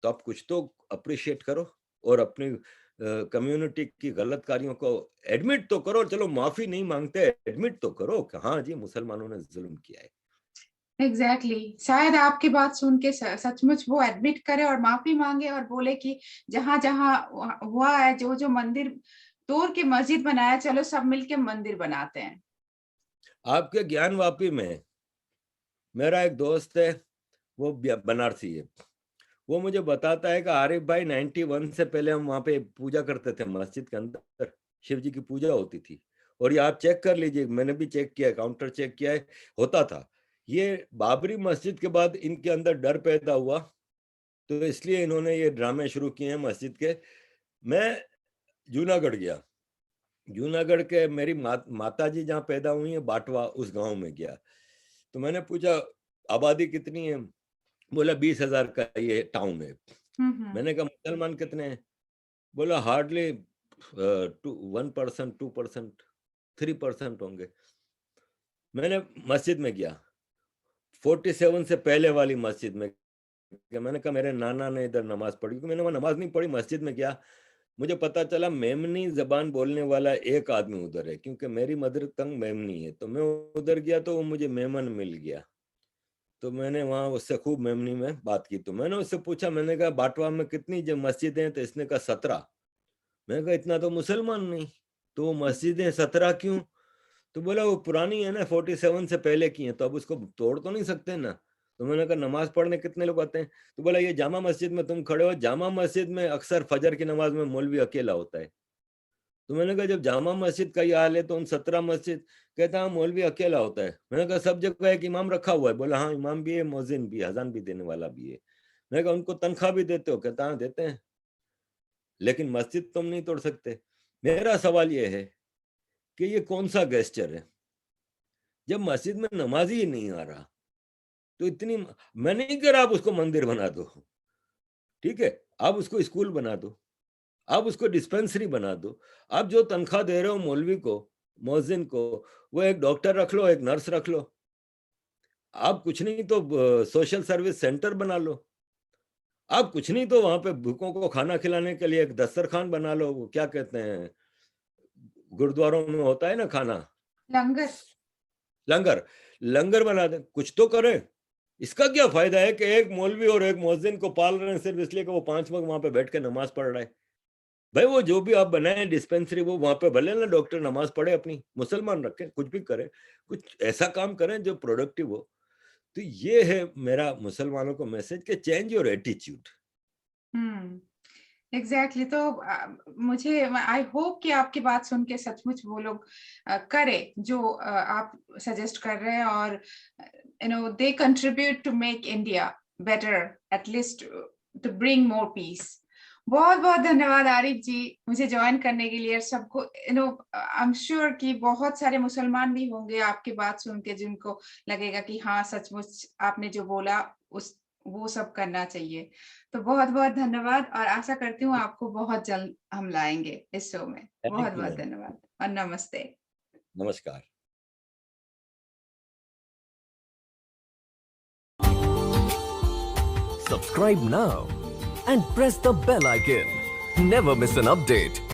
तो आप कुछ तो अप्रिशिएट करो और अपनी कम्युनिटी की गलत कार्यों को एडमिट तो करो। चलो माफी नहीं मांगते, एडमिट तो करो कि हाँ जी मुसलमानों ने जुल्म किया है।
एग्जैक्टली शायद आपकी बात सुन के सचमुच वो एडमिट करे और माफी मांगे और बोले कि जहां जहां हुआ है, जो जो मंदिर तोड़ के मस्जिद बनाया, चलो सब मिलके मंदिर बनाते हैं।
आपके ज्ञानवापी में मेरा एक दोस्त है, वो बनारसी है, वो मुझे बताता है कि आरिफ भाई 91 से पहले हम वहां पे पूजा करते थे, मस्जिद के अंदर शिव जी की पूजा होती थी। और ये आप चेक कर लीजिए, मैंने भी चेक किया है, काउंटर चेक किया है, होता था। ये बाबरी मस्जिद के बाद इनके अंदर डर पैदा हुआ, तो इसलिए इन्होंने ये ड्रामे शुरू किए हैं मस्जिद के। मैं जूनागढ़ गया, जूनागढ़ के मेरी माता जी जहाँ पैदा हुई है बाटवा, उस गांव में गया, तो मैंने पूछा आबादी कितनी है, बोला 20,000 का ये टाउन है।
हम्म।
मैंने कहा मुसलमान कितने हैं, बोला हार्डली 1%, 2%, 3% होंगे। मैंने मस्जिद में गया, 47 से पहले वाली मस्जिद में गया, मैंने कहा मेरे नाना ने इधर नमाज पढ़ी, क्योंकि मैंने वहां नमाज नहीं पढ़ी, मस्जिद में गया, मुझे पता चला मेमनी जबान बोलने वाला एक आदमी उधर है, क्योंकि मेरी मदर टंग मेमनी है। तो मैं उधर गया तो वो मुझे मेमन मिल गया, तो मैंने वहां उससे खूब मेमनी में बात की। तो मैंने उससे पूछा, मैंने कहा बाटवा में कितनी मस्जिदें हैं, तो इसने कहा 17। मैंने कहा इतना तो मुसलमान नहीं, तो वो मस्जिदें 17 क्यों? तो बोला वो पुरानी है ना, 47 से पहले की है, तो अब उसको तोड़ तो नहीं सकते ना। तो मैंने कहा नमाज पढ़ने कितने लोग आते हैं? तो बोला ये जामा मस्जिद में तुम खड़े हो, जामा मस्जिद में अक्सर फजर की नमाज में मौलवी अकेला होता है। तो मैंने कहा जब जामा मस्जिद का ये हाल है तो उन 17 मस्जिद, कहता हाँ मौलवी अकेला होता है। मैंने कहा सब जगह एक इमाम रखा हुआ है? बोला हाँ इमाम भी है, मौजिन भी है, अजान भी देने वाला भी है। मैंने कहा उनको तनख्वाह भी देते हो? कहता हाँ देते हैं, लेकिन मस्जिद तुम नहीं तोड़ सकते। मेरा सवाल ये है कि ये कौन सा गेस्चर है? जब मस्जिद में नमाजी ही नहीं आ रहा, तो इतनी, मैं नहीं कह रहा आप उसको मंदिर बना दो, ठीक है, आप उसको स्कूल बना दो, आप उसको डिस्पेंसरी बना दो, आप जो तनख्वाह दे रहे हो मौलवी को, मौजिन को, वो एक डॉक्टर रख लो, एक नर्स रख लो, आप कुछ नहीं तो सोशल सर्विस सेंटर बना लो, आप कुछ नहीं तो वहां पे भूखों को खाना खिलाने के लिए एक दस्तरखान बना लो, वो क्या कहते हैं, गुरुद्वारों में होता है ना खाना,
लंगर।
लंगर, लंगर बना दे, कुछ तो करें। इसका क्या फायदा है कि एक मौलवी और एक मुअज्जिन को पाल रहे हैं सिर्फ इसलिए कि वो 5 वक्त वहां पे बैठ के नमाज पढ़ रहा है? भाई वो जो भी आप बनाए डिस्पेंसरी, वो वहां पे भले ना डॉक्टर नमाज पढ़े, अपनी मुसलमान रखें, कुछ भी करें, कुछ ऐसा काम करें जो प्रोडक्टिव हो। तो ये है मेरा मुसलमानों को मैसेज कि change your attitude.
Hmm. Exactly तो मुझे आई होप कि आपकी बात सुन के सचमुच वो लोग करे जो आप सजेस्ट कर रहे हैं, और they contribute to make India better, at least to bring more peace. बहुत बहुत धन्यवाद आरिफ जी मुझे ज्वाइन करने के लिए। सबको आई एम श्योर कि बहुत सारे मुसलमान भी होंगे आपकी बात सुन के जिनको लगेगा कि हाँ सचमुच आपने जो बोला वो सब करना चाहिए। तो बहुत बहुत धन्यवाद और आशा करती हूँ आपको बहुत जल्द हम लाएंगे इस शो में। बहुत
you,
बहुत
ma'am.
धन्यवाद और नमस्ते।
नमस्कार।
Subscribe now and press the bell icon. Never miss an update.